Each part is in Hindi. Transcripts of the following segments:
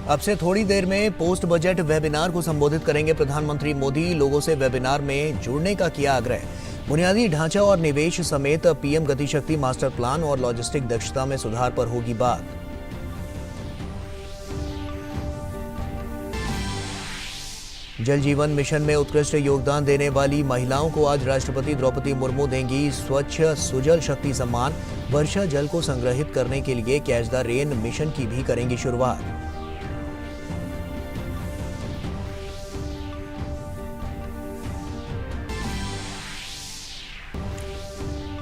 अब से थोड़ी देर में पोस्ट बजट वेबिनार को संबोधित करेंगे प्रधानमंत्री मोदी। लोगों से वेबिनार में जुड़ने का किया आग्रह। बुनियादी ढांचा और निवेश समेत पीएम गतिशक्ति मास्टर प्लान और लॉजिस्टिक दक्षता में सुधार पर होगी बात। जल जीवन मिशन में उत्कृष्ट योगदान देने वाली महिलाओं को आज राष्ट्रपति द्रौपदी मुर्मू देंगी स्वच्छ सुजल शक्ति सम्मान। वर्षा जल को संग्रहित करने के लिए कैच द रेन मिशन की भी करेंगी शुरुआत।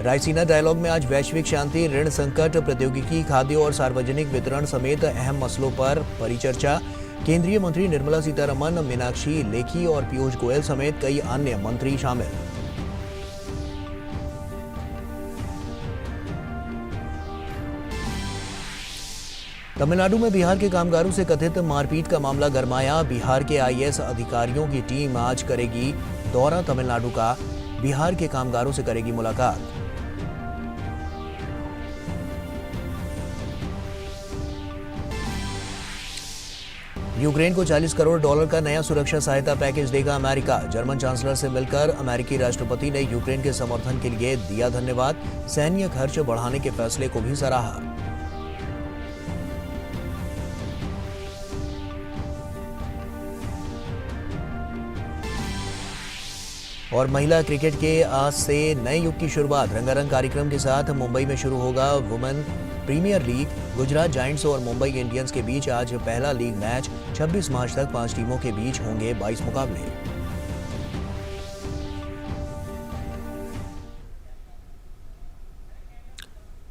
रायसीना डायलॉग में आज वैश्विक शांति, ऋण संकट, प्रौद्योगिकी, खाद्य और सार्वजनिक वितरण समेत अहम मसलों पर परिचर्चा। केंद्रीय मंत्री निर्मला सीतारमण, मीनाक्षी लेखी और पीयूष गोयल समेत कई अन्य मंत्री शामिल। तमिलनाडु में बिहार के कामगारों से कथित मारपीट का मामला गरमाया। बिहार के आईएएस अधिकारियों की टीम आज करेगी दौरा तमिलनाडु का। बिहार के कामगारों से करेगी मुलाकात। यूक्रेन को $40 करोड़ का नया सुरक्षा सहायता पैकेज देगा अमेरिका। जर्मन चांसलर से मिलकर अमेरिकी राष्ट्रपति ने यूक्रेन के समर्थन के लिए दिया धन्यवाद। सैन्य खर्च बढ़ाने के फैसले को भी सराहा। और महिला क्रिकेट के आज से नए युग की शुरुआत। रंगारंग कार्यक्रम के साथ मुंबई में शुरू होगा women premiere league. Gujarat giants और मुंबई इंडियंस के बीच आज पहला लीग मैच। 26 मार्च तक 5 टीमों के बीच होंगे 22 मुकाबले।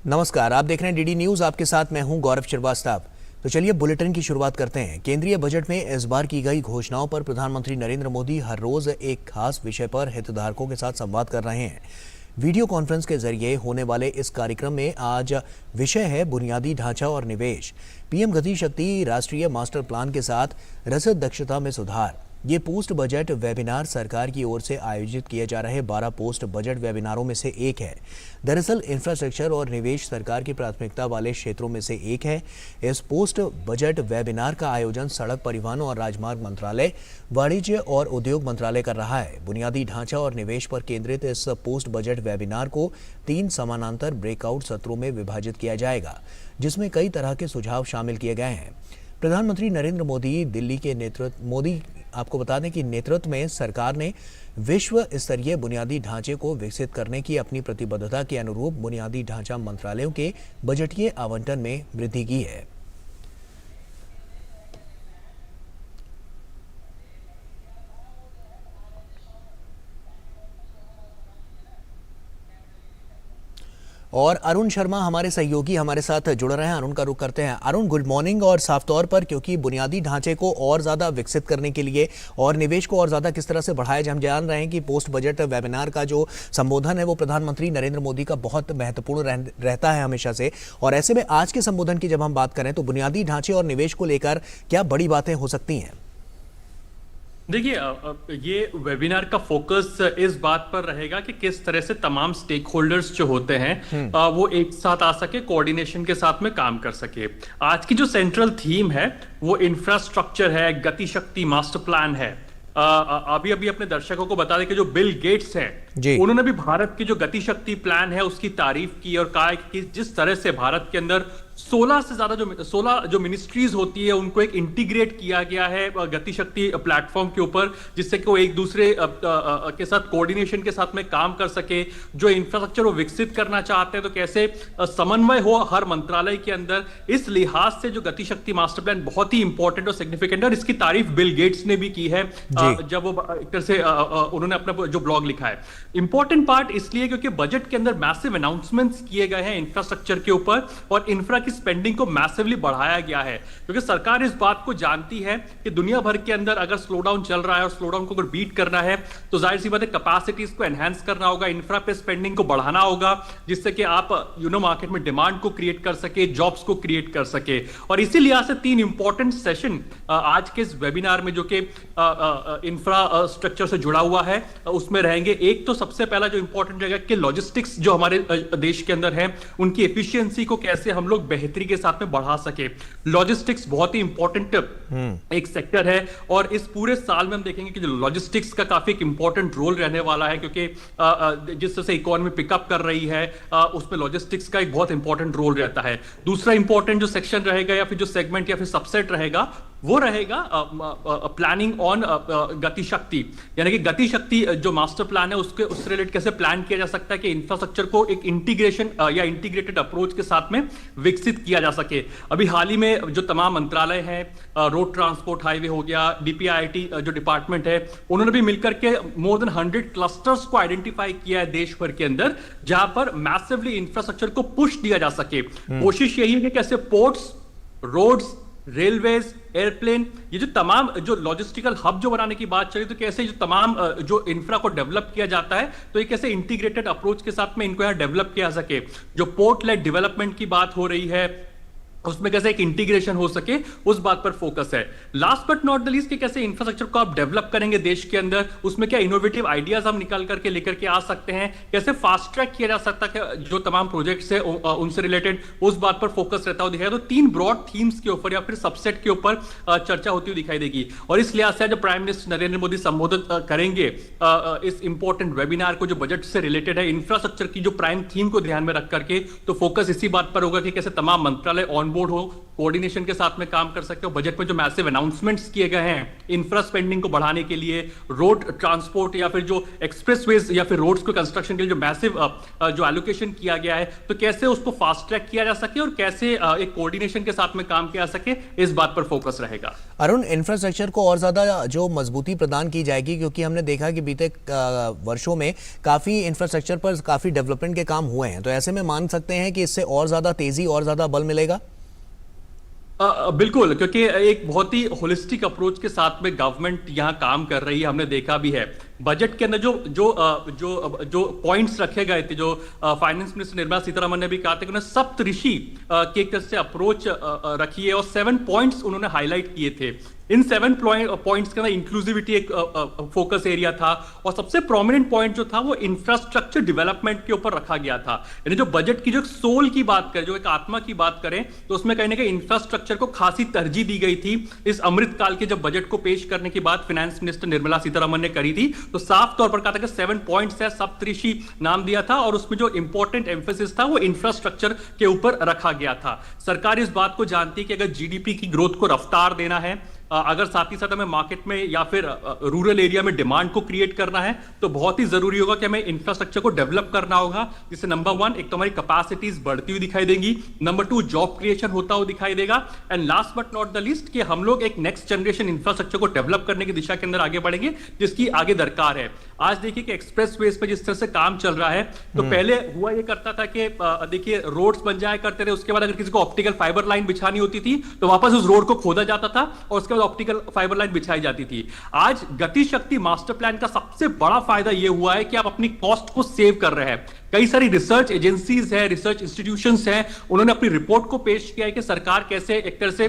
नमस्कार, आप देख रहे हैं डीडी न्यूज। आपके साथ मैं हूं गौरव श्रीवास्तव। तो चलिए बुलेटिन की शुरुआत करते हैं। केंद्रीय बजट में इस बार की गई घोषणाओं पर प्रधानमंत्री नरेंद्र मोदी हर रोज एक खास विषय पर हितधारकों के साथ संवाद कर रहे हैं। वीडियो कॉन्फ्रेंस के जरिए होने वाले इस कार्यक्रम में आज विषय है बुनियादी ढांचा और निवेश। पीएम गतिशक्ति राष्ट्रीय मास्टर प्लान के साथ रसद दक्षता में सुधार। ये पोस्ट बजट वेबिनार सरकार की ओर से आयोजित किए जा रहे 12 पोस्ट बजट वेबिनारों में से एक है। दरअसल इंफ्रास्ट्रक्चर और निवेश सरकार की प्राथमिकता वाले क्षेत्रों में से एक है। इस पोस्ट बजट वेबिनार का आयोजन सड़क परिवहन और राजमार्ग मंत्रालय, वाणिज्य और उद्योग मंत्रालय कर रहा है। बुनियादी ढांचा और निवेश पर केंद्रित इस पोस्ट बजट वेबिनार को 3 समानांतर ब्रेकआउट सत्रों में विभाजित किया जाएगा, जिसमें कई तरह के सुझाव शामिल किए गए हैं। प्रधानमंत्री नरेंद्र मोदी आपको बता दें कि नेतृत्व में सरकार ने विश्व स्तरीय बुनियादी ढांचे को विकसित करने की अपनी प्रतिबद्धता के अनुरूप बुनियादी ढांचा मंत्रालयों के बजटीय आवंटन में वृद्धि की है। और अरुण शर्मा हमारे सहयोगी हमारे साथ जुड़ रहे हैं। अरुण का रुख करते हैं। Arun, good morning. और साफ तौर पर क्योंकि बुनियादी ढांचे को और ज़्यादा विकसित करने के लिए और निवेश को और ज़्यादा किस तरह से बढ़ाया जाए, हम जान रहे हैं कि पोस्ट बजट वेबिनार का जो संबोधन है वो प्रधानमंत्री नरेंद्र मोदी का बहुत महत्वपूर्ण रहता है हमेशा से। और ऐसे में आज के संबोधन की जब हम बात करें तो बुनियादी ढांचे और निवेश को लेकर क्या बड़ी बातें हो सकती हैं? देखिए, ये वेबिनार का फोकस इस बात पर रहेगा कि किस तरह से तमाम स्टेक होल्डर्स जो होते हैं वो एक साथ आ सके, कोऑर्डिनेशन के साथ में काम कर सके। आज की जो सेंट्रल थीम है वो इंफ्रास्ट्रक्चर है, गतिशक्ति मास्टर प्लान है। अभी अपने दर्शकों को बता दें कि जो बिल गेट्स हैं उन्होंने भी भारत की जो गतिशक्ति प्लान है उसकी तारीफ की और कहा कि जिस तरह से भारत के अंदर 16 से ज्यादा 16 जो मिनिस्ट्रीज होती है उनको एक इंटीग्रेट किया गया है गतिशक्ति प्लेटफॉर्म के ऊपर, जिससे कि वो एक दूसरे के साथ कोऑर्डिनेशन के साथ में काम कर सके। जो इंफ्रास्ट्रक्चर वो विकसित करना चाहते हैं तो कैसे समन्वय हो हर मंत्रालय के अंदर। इस लिहाज से जो गतिशक्ति मास्टर प्लान बहुत ही इंपॉर्टेंट और सिग्निफिकेंट है और इसकी तारीफ बिल गेट्स ने भी की है जब वो एक तरह से उन्होंने अपना जो ब्लॉग लिखा है। इंपॉर्टेंट पार्ट इसलिए क्योंकि बजट के अंदर मैसिव अनाउंसमेंट्स किए गए हैं इंफ्रास्ट्रक्चर के ऊपर और इंफ्रा की स्पेंडिंग को मैसिवली बढ़ाया गया है, क्योंकि सरकार इस बात को जानती है कि दुनिया भर के अंदर अगर स्लोडाउन चल रहा है और स्लोडाउन को अगर बीट करना है तो जाहिर सी बात है कैपेसिटीज को एनहांस करना होगा, इंफ्रा पे स्पेंडिंग को बढ़ाना होगा, जिससे कि आप मार्केट में डिमांड को क्रिएट कर सके, जॉब्स को क्रिएट कर सके। और इसी लिहाज से 3 इंपॉर्टेंट सेशन आज के इस वेबिनार में जो कि इंफ्रास्ट्रक्चर से जुड़ा हुआ है उसमें रहेंगे। एक तो सबसे पहला जो इंपॉर्टेंट रहेगा कि लॉजिस्टिक्स जो हमारे देश के अंदर है उनकी एफिशिएंसी को कैसे हम लोग बेहतरी के साथ में बढ़ा सके। लॉजिस्टिक्स बहुत ही इंपॉर्टेंट एक सेक्टर है और इस पूरे साल में हम देखेंगे कि जो लॉजिस्टिक्स का काफी एक इंपॉर्टेंट रोल रहने वाला है, क्योंकि जिस तरह से इकोनॉमी पिकअप कर रही है उसमें लॉजिस्टिक्स का एक बहुत इंपॉर्टेंट रोल रहता है। दूसरा इंपॉर्टेंट जो सेक्शन रहेगा या फिर जो सेगमेंट या फिर सबसेट रहेगा वो रहेगा प्लानिंग ऑन गति शक्ति, यानी कि गति शक्ति जो मास्टर प्लान है उससे रिलेटेड कैसे प्लान किया जा सकता है कि इंफ्रास्ट्रक्चर को एक इंटीग्रेशन या इंटीग्रेटेड अप्रोच के साथ में विकसित किया जा सके। अभी हाल ही में जो तमाम मंत्रालय हैं, रोड ट्रांसपोर्ट हाईवे हो गया, डीपीआईटी जो डिपार्टमेंट है, उन्होंने भी मिलकर के मोर देन 100 क्लस्टर्स को आइडेंटिफाई किया है देश भर के अंदर, जहां पर मैसिवली इंफ्रास्ट्रक्चर को पुश दिया जा सके। कोशिश यही है कि कैसे पोर्ट्स, रोड्स, रेलवेज, एयरप्लेन, ये जो तमाम जो लॉजिस्टिकल हब जो बनाने की बात चली, तो कैसे जो तमाम जो इंफ्रा को डेवलप किया जाता है तो ये कैसे इंटीग्रेटेड अप्रोच के साथ में इनको यहां डेवलप किया जा सके। जो पोर्ट लेड डेवलपमेंट की बात हो रही है उसमें कैसे एक इंटीग्रेशन हो सके, उस बात पर फोकस है। Last but not the least कि कैसे इंफ्रास्ट्रक्चर को आप डेवलप करेंगे देश के अंदर, उसमें क्या इनोवेटिव आइडियाज हम निकाल करके लेकर के आ सकते हैं, कैसे फास्ट ट्रैक किया जा सकता है जो तमाम प्रोजेक्ट्स है उनसे रिलेटेड, उस बात पर फोकस रहता हुआ दिखाई। तो 3 ब्रॉड थीम्स के ऊपर या फिर सबसेट के ऊपर चर्चा होती हुई दिखाई देगी और इस लिहाज से जब प्राइम मिनिस्टर नरेंद्र मोदी संबोधित करेंगे इस इंपॉर्टेंट वेबिनार को जो बजट से रिलेटेड है, इंफ्रास्ट्रक्चर की जो प्राइम थीम को ध्यान में रख करके, तो फोकस इसी बात पर होगा कि कैसे तमाम मंत्रालय ऑन बोर्ड हो, कोऑर्डिनेशन के साथ में काम कर सकते हो। बजट में जो मैसिव अनाउंसमेंट्स किए गए हैं इंफ्रा स्पेंडिंग को बढ़ाने के लिए, रोड ट्रांसपोर्ट या फिर जो एक्सप्रेसवेज या फिर रोड्स को कंस्ट्रक्शन के लिए जो मैसिव जो एलोकेशन किया गया है, तो कैसे उसको फास्ट ट्रैक किया जा सके और कैसे एक कोऑर्डिनेशन के साथ में काम किया जा सके, इस बात पर फोकस रहेगा। अरुण, इंफ्रास्ट्रक्चर को और ज्यादा जो मजबूती प्रदान की जाएगी, क्योंकि हमने देखा कि बीते वर्षों में काफी इंफ्रास्ट्रक्चर पर काफी डेवलपमेंट के काम हुए हैं, तो ऐसे में मान सकते हैं कि इससे और ज्यादा तेजी और ज्यादा बल मिलेगा। बिल्कुल, क्योंकि एक बहुत ही होलिस्टिक अप्रोच के साथ में गवर्नमेंट यहां काम कर रही है, हमने देखा भी है। बजट के अंदर जो जो जो जो पॉइंट्स रखे गए थे, जो फाइनेंस मिनिस्टर निर्मला सीतारमण ने भी कहा था कि उन्होंने सप्तऋषि के एक तरह से अप्रोच रखी है और 7 पॉइंट्स उन्होंने हाईलाइट किए थे। इन 7 पॉइंट्स के अंदर इंक्लूसिविटी एक फोकस एरिया था और सबसे प्रोमिनेंट पॉइंट जो था वो इंफ्रास्ट्रक्चर डेवलपमेंट के ऊपर रखा गया था। यानी जो बजट की जो सोल की बात करें, जो एक आत्मा की बात करें, तो उसमें कहीं ना कहीं इंफ्रास्ट्रक्चर को खासी तरजीह दी गई थी। इस अमृत काल के जब बजट को पेश करने की बात फाइनेंस मिनिस्टर निर्मला सीतारमण ने करी थी, तो साफ तौर पर कहा था कि 7 पॉइंट्स है, सप्तऋषि नाम दिया था और उसमें जो इंपॉर्टेंट एम्फेसिस था वो इंफ्रास्ट्रक्चर के ऊपर रखा गया था। सरकार इस बात को जानती है कि अगर जीडीपी की ग्रोथ को रफ्तार देना है, अगर साथ ही साथ हमें मार्केट में या फिर रूरल एरिया में डिमांड को क्रिएट करना है, तो बहुत ही जरूरी होगा कि हमें इंफ्रास्ट्रक्चर को डेवलप करना होगा, जिससे नंबर 1 एक तो हमारी कैपेसिटीज बढ़ती हुई दिखाई देंगी, नंबर 2 जॉब क्रिएशन होता हुआ दिखाई देगा, and last but not the least कि हम लोग एक नेक्स्ट जनरेशन इंफ्रास्ट्रक्चर को डेवलप करने की दिशा के अंदर आगे बढ़ेंगे, जिसकी आगे दरकार है। आज देखिए कि एक्सप्रेस वेज पे जिस तरह से काम चल रहा है, तो पहले हुआ ये करता था कि देखिए रोड्स बन जाया करते थे, उसके बाद अगर किसी को ऑप्टिकल फाइबर लाइन बिछानी होती थी तो वापस उस रोड को खोदा जाता था और उसके बाद ऑप्टिकल फाइबर लाइन बिछाई जाती थी। आज गति शक्ति मास्टर प्लान का सबसे बड़ा फायदा यह हुआ है कि आप अपनी कॉस्ट को सेव कर रहे हैं। कई सारी रिसर्च एजेंसीज है, रिसर्च इंस्टीट्यूशंस हैं, उन्होंने अपनी रिपोर्ट को पेश किया है कि सरकार कैसे एक तरह से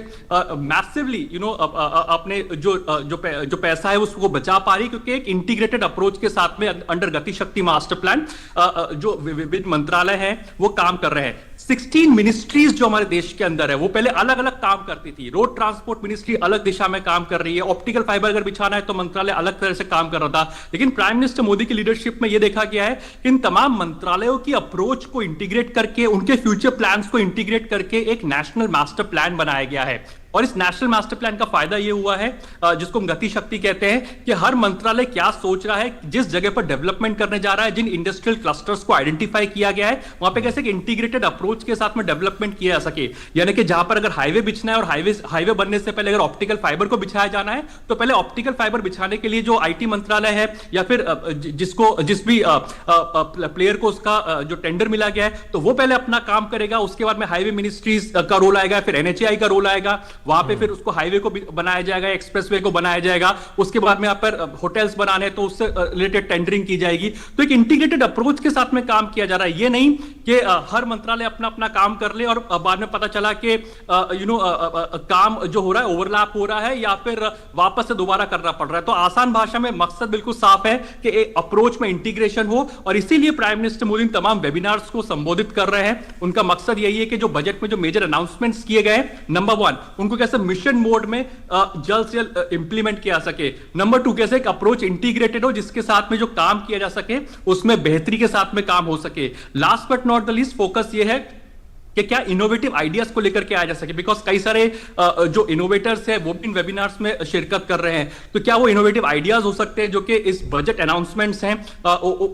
मैसिवली अपने जो पैसा है उसको बचा पा रही है, क्योंकि एक इंटीग्रेटेड अप्रोच के साथ में अंडर गति शक्ति मास्टर प्लान जो विभिन्न मंत्रालय है वो काम कर रहे हैं। 16 मिनिस्ट्रीज जो हमारे देश के अंदर है वो पहले अलग अलग काम करती थी। रोड ट्रांसपोर्ट मिनिस्ट्री अलग दिशा में काम कर रही है, ऑप्टिकल फाइबर अगर बिछाना है तो मंत्रालय अलग तरह से काम कर रहा था, लेकिन प्राइम मिनिस्टर मोदी की लीडरशिप में यह देखा गया है कि इन तमाम मंत्रालयों की अप्रोच को इंटीग्रेट करके, उनके फ्यूचर प्लान्स को इंटीग्रेट करके एक नेशनल मास्टर प्लान बनाया गया है। और इस नेशनल मास्टर प्लान का फायदा यह हुआ है, जिसको हम गति शक्ति कहते हैं, कि हर मंत्रालय क्या सोच रहा है, जिस जगह पर डेवलपमेंट करने जा रहा है, जिन इंडस्ट्रियल क्लस्टर्स को आइडेंटिफाई किया गया है, वहां पे कैसे इंटीग्रेटेड अप्रोच के साथ में डेवलपमेंट किया जा सके। यानी कि जहां पर अगर हाईवे बिछना है और हाईवे बनने से पहले अगर ऑप्टिकल फाइबर को बिछाया जाना है, तो पहले ऑप्टिकल फाइबर बिछाने के लिए जो आईटी मंत्रालय है या फिर जिस भी प्लेयर को उसका जो टेंडर मिला गया है, तो वो पहले अपना काम करेगा, उसके बाद में हाईवे मिनिस्ट्रीज का रोल आएगा, फिर एनएचएआई का रोल आएगा, वहां पे फिर उसको हाईवे को भी बनाया जाएगा, एक्सप्रेसवे को बनाया जाएगा, उसके बाद में यहाँ पर होटल्स बनाने तो उससे रिलेटेड टेंडरिंग की जाएगी। तो एक इंटीग्रेटेड अप्रोच के साथ में काम किया जा रहा है। ये नहीं कि हर मंत्रालय अपना अपना काम कर ले और बाद में पता चला कि काम जो हो रहा है ओवरलैप हो रहा है या फिर वापस से दोबारा करना पड़ रहा है। तो आसान भाषा में मकसद बिल्कुल साफ है कि अप्रोच में इंटीग्रेशन हो, और इसीलिए प्राइम मिनिस्टर मोदी तमाम वेबिनार्स को संबोधित कर रहे हैं। उनका मकसद यही है कि जो बजट में जो मेजर अनाउंसमेंट्स किए गए, नंबर 1 उनको कैसे मिशन मोड में जल्द से जल्द इंप्लीमेंट किया सके, नंबर 2 कैसे एक अप्रोच इंटीग्रेटेड हो जिसके साथ में जो काम किया जा सके उसमें बेहतरी के साथ में काम हो सके। Last but not the least focus ये है कि क्या इनोवेटिव आइडियाज को लेकर के आया जा सके, बिकॉज कई सारे जो इनोवेटर्स हैं वो भी इन वेबिनार्स में शिरकत कर रहे हैं। तो क्या वो इनोवेटिव आइडियाज हो सकते हैं जो कि इस बजट अनाउंसमेंट्स हैं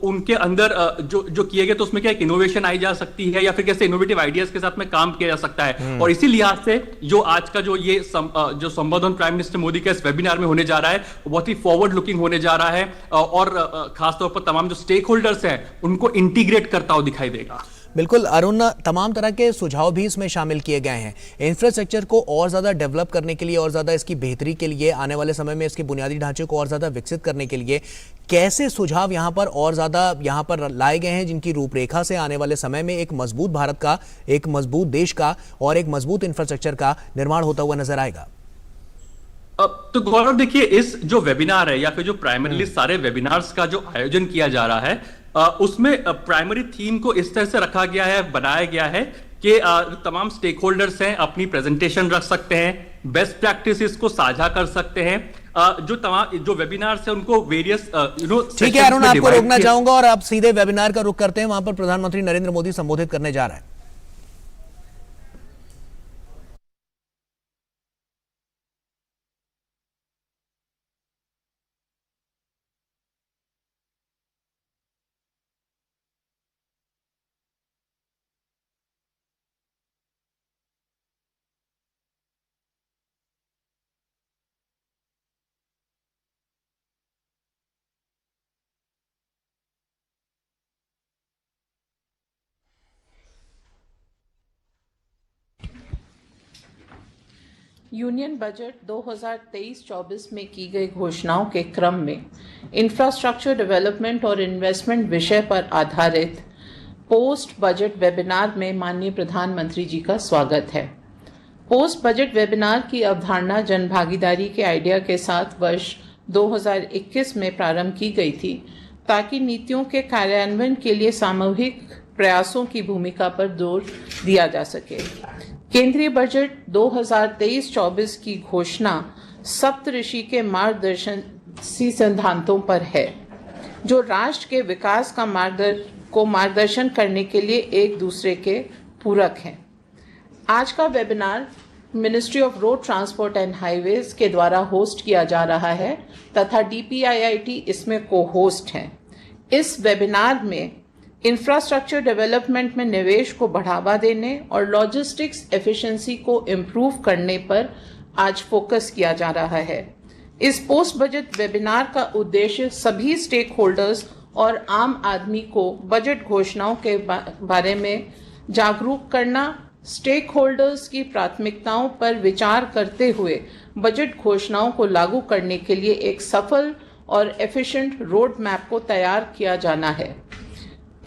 उनके अंदर जो किए गए, तो उसमें क्या एक इनोवेशन आई जा सकती है या फिर कैसे इनोवेटिव आइडियाज के साथ में काम किया जा सकता है। और इसी लिहाज से जो आज का जो ये जो संबोधन प्राइम मिनिस्टर मोदी का इस वेबिनार में होने जा रहा है बहुत ही फॉरवर्ड लुकिंग होने जा रहा है और खासतौर पर तमाम जो स्टेक होल्डर्स हैं उनको इंटीग्रेट करता हुआ दिखाई देगा। बिल्कुल अरुण, तमाम तरह के सुझाव भी इसमें शामिल किए गए हैं। इंफ्रास्ट्रक्चर को और ज़्यादा डेवलप करने के लिए और ज़्यादा इसकी बेहतरी के लिए, आने वाले समय में इसके बुनियादी ढांचे को और ज़्यादा विकसित करने के लिए कैसे सुझाव यहाँ पर और ज़्यादा यहाँ पर लाए गए हैं जिनकी रूपरेखा से आने वाले समय में एक मजबूत भारत का, एक मजबूत देश का और एक मजबूत इंफ्रास्ट्रक्चर का निर्माण होता हुआ नजर आएगा? तो गौरव देखिए, इस जो वेबिनार है या फिर जो प्राइमरीली सारे वेबिनार्स का जो आयोजन किया जा रहा है उसमें प्राइमरी थीम को इस तरह से रखा गया है, बनाया गया है कि तमाम स्टेक होल्डर्स हैं अपनी प्रेजेंटेशन रख सकते हैं, बेस्ट प्रैक्टिसेस को साझा कर सकते हैं। जो तमाम जो वेबिनार्स है उनको वेरियस ठीक है अरुण, आपको रोकना चाहूंगा और आप सीधे वेबिनार का रुख करते हैं। वहां पर प्रधानमंत्री नरेंद्र मोदी संबोधित करने जा रहे हैं। यूनियन बजट 2023-24 में की गई घोषणाओं के क्रम में इंफ्रास्ट्रक्चर डेवलपमेंट और इन्वेस्टमेंट विषय पर आधारित पोस्ट बजट वेबिनार में माननीय प्रधानमंत्री जी का स्वागत है। पोस्ट बजट वेबिनार की अवधारणा जनभागीदारी के आइडिया के साथ वर्ष 2021 में प्रारंभ की गई थी ताकि नीतियों के कार्यान्वयन के लिए सामूहिक प्रयासों की भूमिका पर जोर दिया जा सके। केंद्रीय बजट 2023-24 की घोषणा सप्तऋषि के मार्गदर्शी सिद्धांतों पर है जो राष्ट्र के विकास का मार्गदर्शन करने के लिए एक दूसरे के पूरक हैं। आज का webinar ministry of road transport and highways के द्वारा होस्ट किया जा रहा है तथा DPIIT इसमें को होस्ट हैं। इस वेबिनार में इंफ्रास्ट्रक्चर डेवलपमेंट में निवेश को बढ़ावा देने और लॉजिस्टिक्स एफिशिएंसी को इम्प्रूव करने पर आज फोकस किया जा रहा है। इस पोस्ट बजट वेबिनार का उद्देश्य सभी स्टेक होल्डर्स और आम आदमी को बजट घोषणाओं के बारे में जागरूक करना, स्टेक होल्डर्स की प्राथमिकताओं पर विचार करते हुए बजट घोषणाओं को लागू करने के लिए एक सफल और एफिशिएंट रोड मैप को तैयार किया जाना है।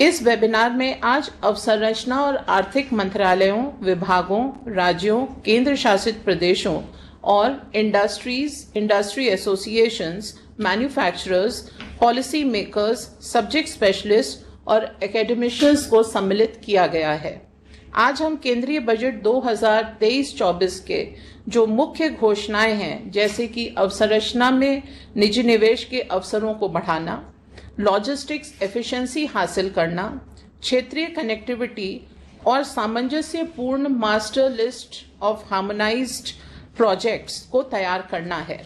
इस वेबिनार में आज अवसंरचना और आर्थिक मंत्रालयों, विभागों, राज्यों, केंद्र शासित प्रदेशों और industry associations, manufacturers, policy makers, subject specialist और एकेडमिशियंस को सम्मिलित किया गया है। आज हम केंद्रीय बजट 2023-24 के जो मुख्य घोषणाएं हैं, जैसे कि अवसंरचना में निजी निवेश के अवसरों को बढ़ाना, लॉजिस्टिक्स एफिशिएंसी हासिल करना, क्षेत्रीय कनेक्टिविटी और सामंजस्यपूर्ण master list of harmonised projects को तैयार करना है।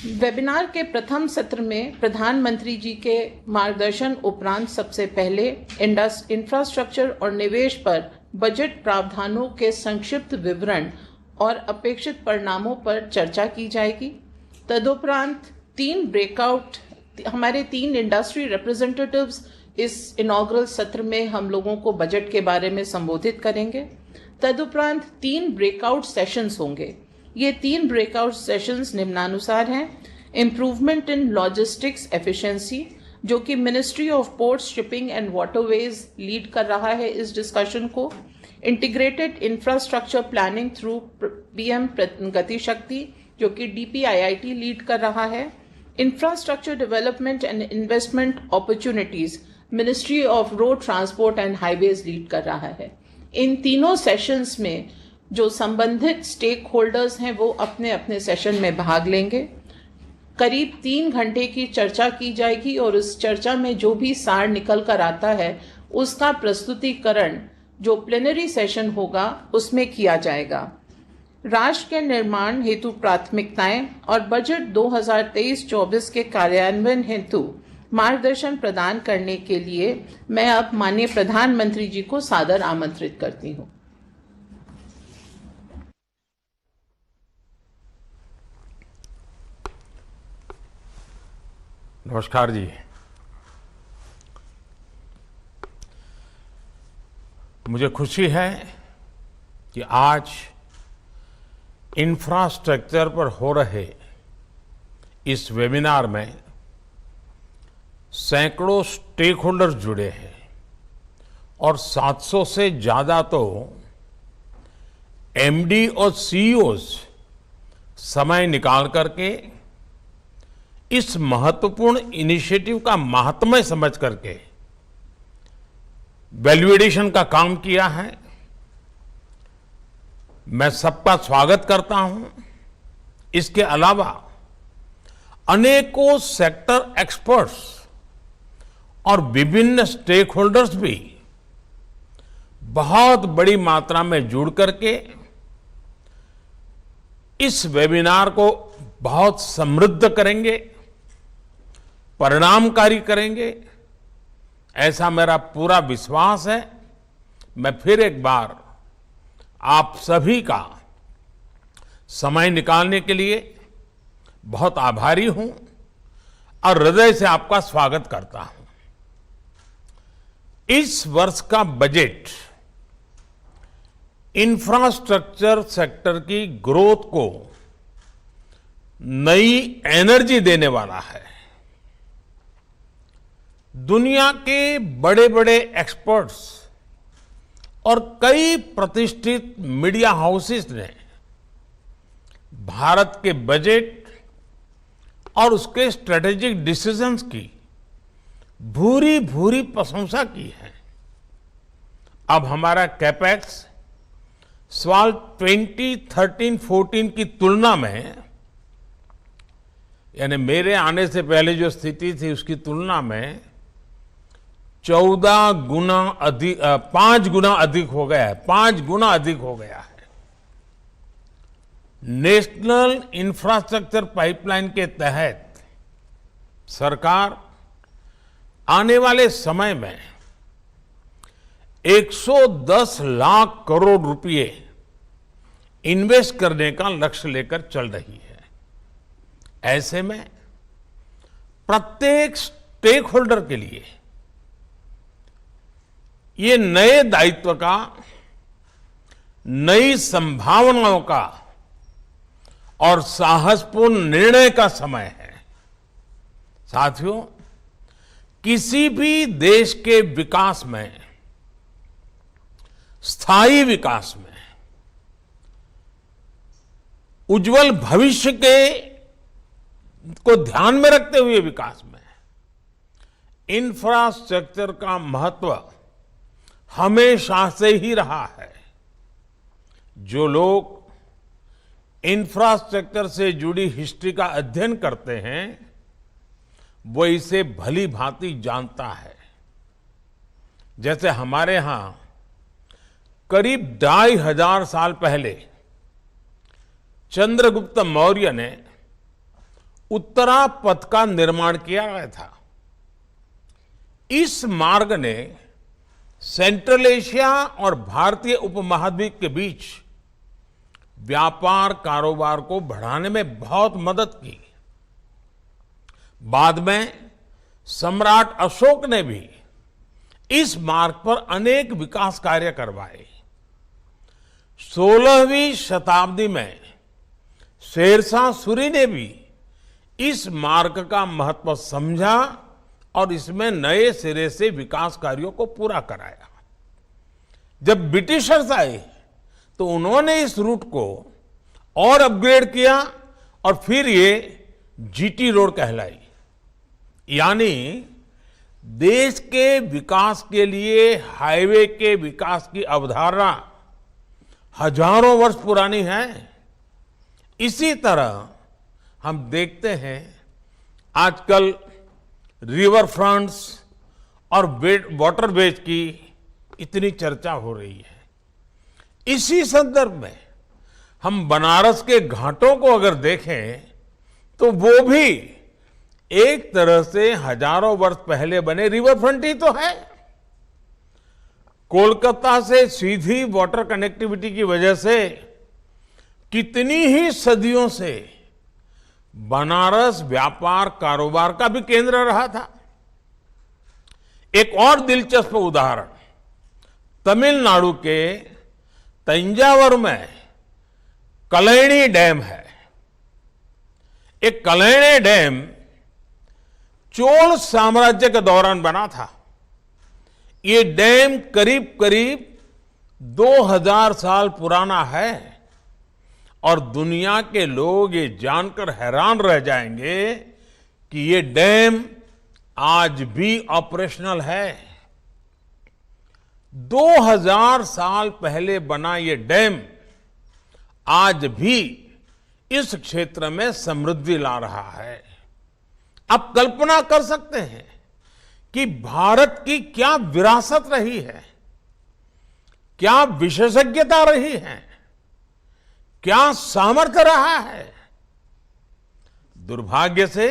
वेबिनार के प्रथम सत्र में प्रधानमंत्री जी के मार्गदर्शन उपरांत सबसे पहले इंफ्रास्ट्रक्चर और निवेश पर बजट प्रावधानों के संक्षिप्त विवरण और अपेक्षित परिणामों पर चर्चा की जाएगी। तदुपरांत हमारे 3 इंडस्ट्री रिप्रेजेंटेटिव्स इस इनॉग्रल सत्र में हम लोगों को बजट के बारे में संबोधित करेंगे। तदुपरांत 3 ब्रेकआउट सेशंस होंगे। ये 3 ब्रेकआउट सेशंस निम्नानुसार हैं। इम्प्रूवमेंट इन लॉजिस्टिक्स एफिशिएंसी, जो कि ministry of ports, shipping and waterways lead कर रहा है इस डिस्कशन को। Integrated infrastructure planning through PM गति शक्ति, जो कि डीपीआईआईटी लीड कर रहा है। Infrastructure development and investment opportunities, ministry of road transport and highways lead कर रहा है। इन तीनों सेशंस में जो संबंधित स्टेक होल्डर्स हैं वो अपने अपने सेशन में भाग लेंगे। करीब 3 घंटे की चर्चा की जाएगी और उस चर्चा में जो भी सार निकल कर आता है उसका प्रस्तुतिकरण जो प्लेनरी सेशन होगा उसमें किया जाएगा। राष्ट्र के निर्माण हेतु प्राथमिकताएं और बजट 2023-24 के कार्यान्वयन हेतु मार्गदर्शन प्रदान करने के लिए मैं अब माननीय प्रधानमंत्री जी को सादर आमंत्रित करती हूं। नमस्कार जी। मुझे खुशी है कि आज इंफ्रास्ट्रक्चर पर हो रहे इस वेबिनार में सैकड़ों स्टेक होल्डर्स जुड़े हैं और 700 से ज्यादा तो एमडी और सीईओज समय निकाल करके इस महत्वपूर्ण इनिशिएटिव का महात्म्य समझ करके वैल्यूएडिशन का काम किया है। मैं सबका स्वागत करता हूं। इसके अलावा अनेकों सेक्टर एक्सपर्ट्स और विभिन्न स्टेक होल्डर्स भी बहुत बड़ी मात्रा में जुड़ करके इस वेबिनार को बहुत समृद्ध करेंगे, परिणामकारी करेंगे, ऐसा मेरा पूरा विश्वास है। मैं फिर एक बार आप सभी का समय निकालने के लिए बहुत आभारी हूं और हृदय से आपका स्वागत करता हूं। इस वर्ष का बजट इंफ्रास्ट्रक्चर सेक्टर की ग्रोथ को नई एनर्जी देने वाला है। दुनिया के बड़े बड़े एक्सपर्ट्स और कई प्रतिष्ठित मीडिया हाउसेस ने भारत के बजट और उसके स्ट्रेटेजिक डिसीजंस की भूरी भूरी प्रशंसा की है। अब हमारा कैपेक्स साल 2013-14 की तुलना में, यानी मेरे आने से पहले जो स्थिति थी उसकी तुलना में 14 गुना अधिक, 5 गुना अधिक हो गया है। 5 गुना अधिक हो गया है। नेशनल इंफ्रास्ट्रक्चर पाइपलाइन के तहत सरकार आने वाले समय में 110 लाख करोड़ रुपए इन्वेस्ट करने का लक्ष्य लेकर चल रही है। ऐसे में प्रत्येक स्टेक होल्डर के लिए ये नए दायित्व का, नई संभावनाओं का और साहसपूर्ण निर्णय का समय है। साथियों, किसी भी देश के विकास में, स्थायी विकास में, उज्जवल भविष्य के को ध्यान में रखते हुए विकास में इंफ्रास्ट्रक्चर का महत्व हमेशा से ही रहा है। जो लोग इंफ्रास्ट्रक्चर से जुड़ी हिस्ट्री का अध्ययन करते हैं वो इसे भली भांति जानता है। जैसे हमारे यहां करीब 2500 साल पहले चंद्रगुप्त मौर्य ने उत्तरा पथ का निर्माण किया गया था। इस मार्ग ने सेंट्रल एशिया और भारतीय उपमहाद्वीप के बीच व्यापार कारोबार को बढ़ाने में बहुत मदद की। बाद में सम्राट अशोक ने भी इस मार्ग पर अनेक विकास कार्य करवाए। 16वीं शताब्दी में शेरशाह सूरी ने भी इस मार्ग का महत्व समझा और इसमें नए सिरे से विकास कार्यों को पूरा कराया। जब ब्रिटिशर्स आए तो उन्होंने इस रूट को और अपग्रेड किया और फिर ये जीटी रोड कहलाई। यानी देश के विकास के लिए हाईवे के विकास की अवधारणा हजारों वर्ष पुरानी है। इसी तरह हम देखते हैं आजकल रिवर फ्रंट्स और वाटरवेज की इतनी चर्चा हो रही है। इसी संदर्भ में हम बनारस के घाटों को अगर देखें तो वो भी एक तरह से हजारों वर्ष पहले बने रिवर फ्रंट ही तो है। कोलकाता से सीधी वाटर कनेक्टिविटी की वजह से कितनी ही सदियों से बनारस व्यापार कारोबार का भी केंद्र रहा था। एक और दिलचस्प उदाहरण तमिलनाडु के तंजावर में कलैणी डैम है। एक कलैणी डैम चोल साम्राज्य के दौरान बना था। ये डैम करीब करीब 2000 साल पुराना है और दुनिया के लोग ये जानकर हैरान रह जाएंगे कि ये डैम आज भी ऑपरेशनल है। 2000 साल पहले बना ये डैम आज भी इस क्षेत्र में समृद्धि ला रहा है। आप कल्पना कर सकते हैं कि भारत की क्या विरासत रही है, क्या विशेषज्ञता रही है, क्या सामर्थ्य रहा है। दुर्भाग्य से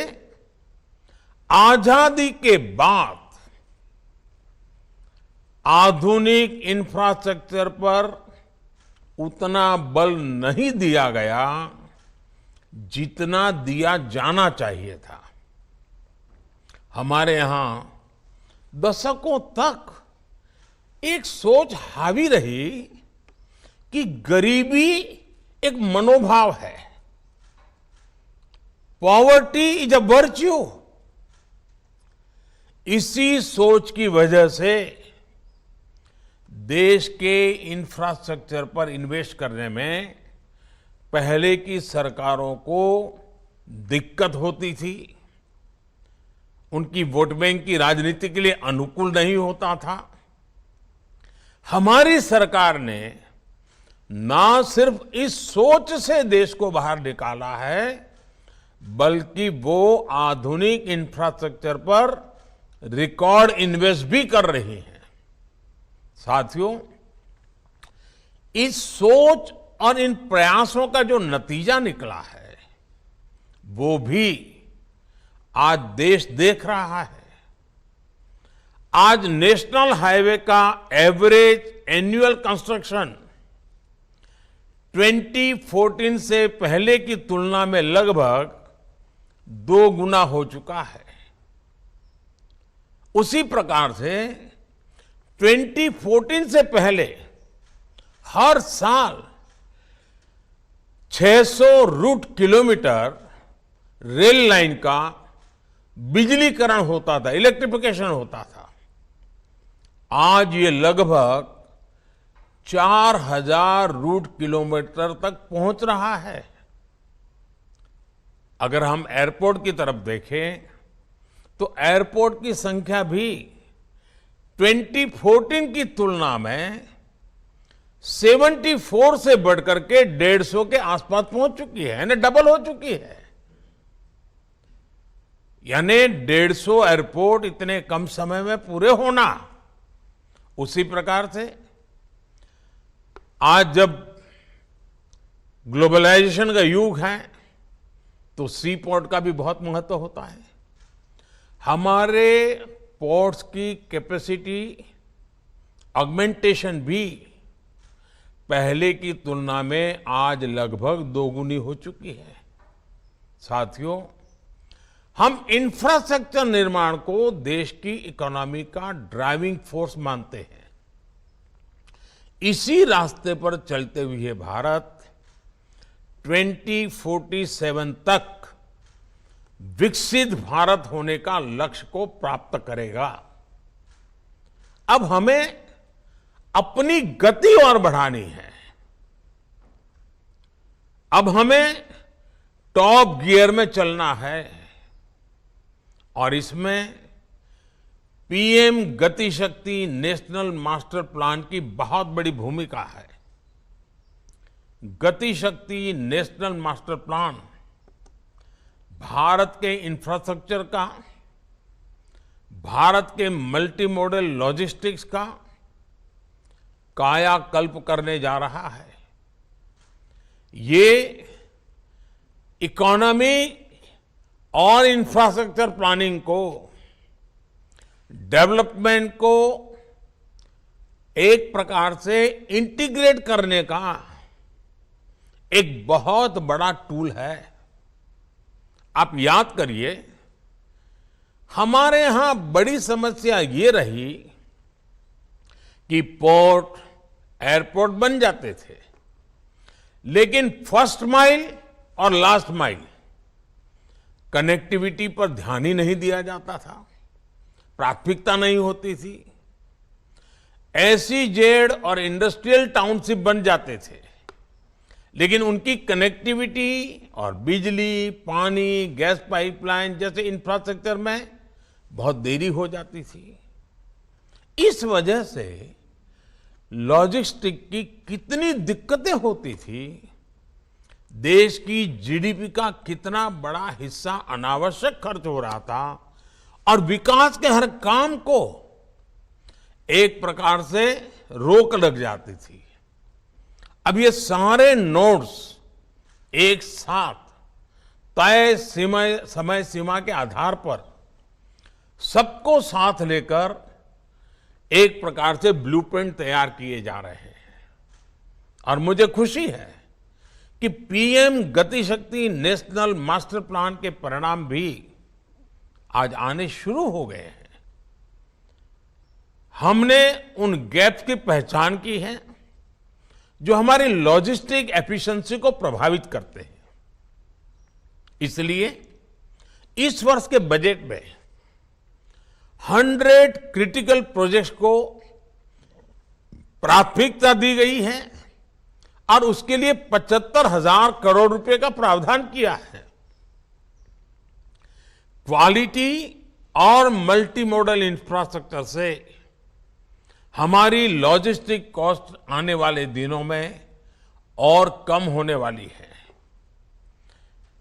आजादी के बाद आधुनिक इंफ्रास्ट्रक्चर पर उतना बल नहीं दिया गया जितना दिया जाना चाहिए था। हमारे यहां दशकों तक एक सोच हावी रही कि गरीबी एक मनोभाव है, पॉवर्टी इज अ वर्च्यू। इसी सोच की वजह से देश के इंफ्रास्ट्रक्चर पर इन्वेस्ट करने में पहले की सरकारों को दिक्कत होती थी। उनकी वोट बैंक की राजनीति के लिए अनुकूल नहीं होता था। हमारी सरकार ने ना सिर्फ इस सोच से देश को बाहर निकाला है, बल्कि वो आधुनिक इंफ्रास्ट्रक्चर पर रिकॉर्ड इन्वेस्ट भी कर रही है। साथियों, इस सोच और इन प्रयासों का जो नतीजा निकला है वो भी आज देश देख रहा है। आज नेशनल हाईवे का एवरेज एनुअल कंस्ट्रक्शन 2014 से पहले की तुलना में लगभग 2 गुना हो चुका है। उसी प्रकार से 2014 से पहले हर साल 600 रूट किलोमीटर रेल लाइन का बिजलीकरण होता था, इलेक्ट्रिफिकेशन होता था। आज ये लगभग 4000 रूट किलोमीटर तक पहुंच रहा है। अगर हम एयरपोर्ट की तरफ देखें तो एयरपोर्ट की संख्या भी 2014 की तुलना में 74 से बढ़कर के 150 के आसपास पहुंच चुकी है, यानी डबल हो चुकी है। यानी 150 एयरपोर्ट इतने कम समय में पूरे होना। उसी प्रकार से आज जब ग्लोबलाइजेशन का युग है तो सी पोर्ट का भी बहुत महत्व होता है। हमारे पोर्ट्स की कैपेसिटी ऑगमेंटेशन भी पहले की तुलना में आज लगभग 2 गुनी हो चुकी है। साथियों, हम इंफ्रास्ट्रक्चर निर्माण को देश की इकोनॉमी का ड्राइविंग फोर्स मानते हैं। इसी रास्ते पर चलते हुए भारत 2047 तक विकसित भारत होने का लक्ष्य को प्राप्त करेगा। अब हमें अपनी गति और बढ़ानी है। अब हमें टॉप गियर में चलना है और इसमें पीएम गति शक्ति नेशनल मास्टर प्लान की बहुत बड़ी भूमिका है। गति शक्ति नेशनल मास्टर प्लान भारत के इंफ्रास्ट्रक्चर का, भारत के मल्टी मॉडल लॉजिस्टिक्स का कायाकल्प करने जा रहा है। ये इकोनॉमी और इंफ्रास्ट्रक्चर प्लानिंग को, डेवलपमेंट को एक प्रकार से इंटीग्रेट करने का एक बहुत बड़ा टूल है। आप याद करिए, हमारे यहां बड़ी समस्या ये रही कि पोर्ट, एयरपोर्ट बन जाते थे, लेकिन फर्स्ट माइल और लास्ट माइल कनेक्टिविटी पर ध्यान ही नहीं दिया जाता था, प्राथमिकता नहीं होती थी। एसईजेड और इंडस्ट्रियल टाउनशिप बन जाते थे, लेकिन उनकी कनेक्टिविटी और बिजली, पानी, गैस पाइपलाइन जैसे इंफ्रास्ट्रक्चर में बहुत देरी हो जाती थी। इस वजह से लॉजिस्टिक की कितनी दिक्कतें होती थी, देश की जीडीपी का कितना बड़ा हिस्सा अनावश्यक खर्च हो रहा था और विकास के हर काम को एक प्रकार से रोक लग जाती थी। अब ये सारे नोड्स एक साथ तय समय सीमा के आधार पर सबको साथ लेकर एक प्रकार से ब्लूप्रिंट तैयार किए जा रहे हैं और मुझे खुशी है कि पीएम गति शक्ति नेशनल मास्टर प्लान के परिणाम भी आज आने शुरू हो गए हैं। हमने उन गैप्स की पहचान की है जो हमारी लॉजिस्टिक एफिशिएंसी को प्रभावित करते हैं। इसलिए इस वर्ष के बजट में 100 क्रिटिकल प्रोजेक्ट्स को प्राथमिकता दी गई है और उसके लिए 75,000 करोड़ रुपए का प्रावधान किया है। क्वालिटी और मल्टी मॉडल इंफ्रास्ट्रक्चर से हमारी लॉजिस्टिक कॉस्ट आने वाले दिनों में और कम होने वाली है।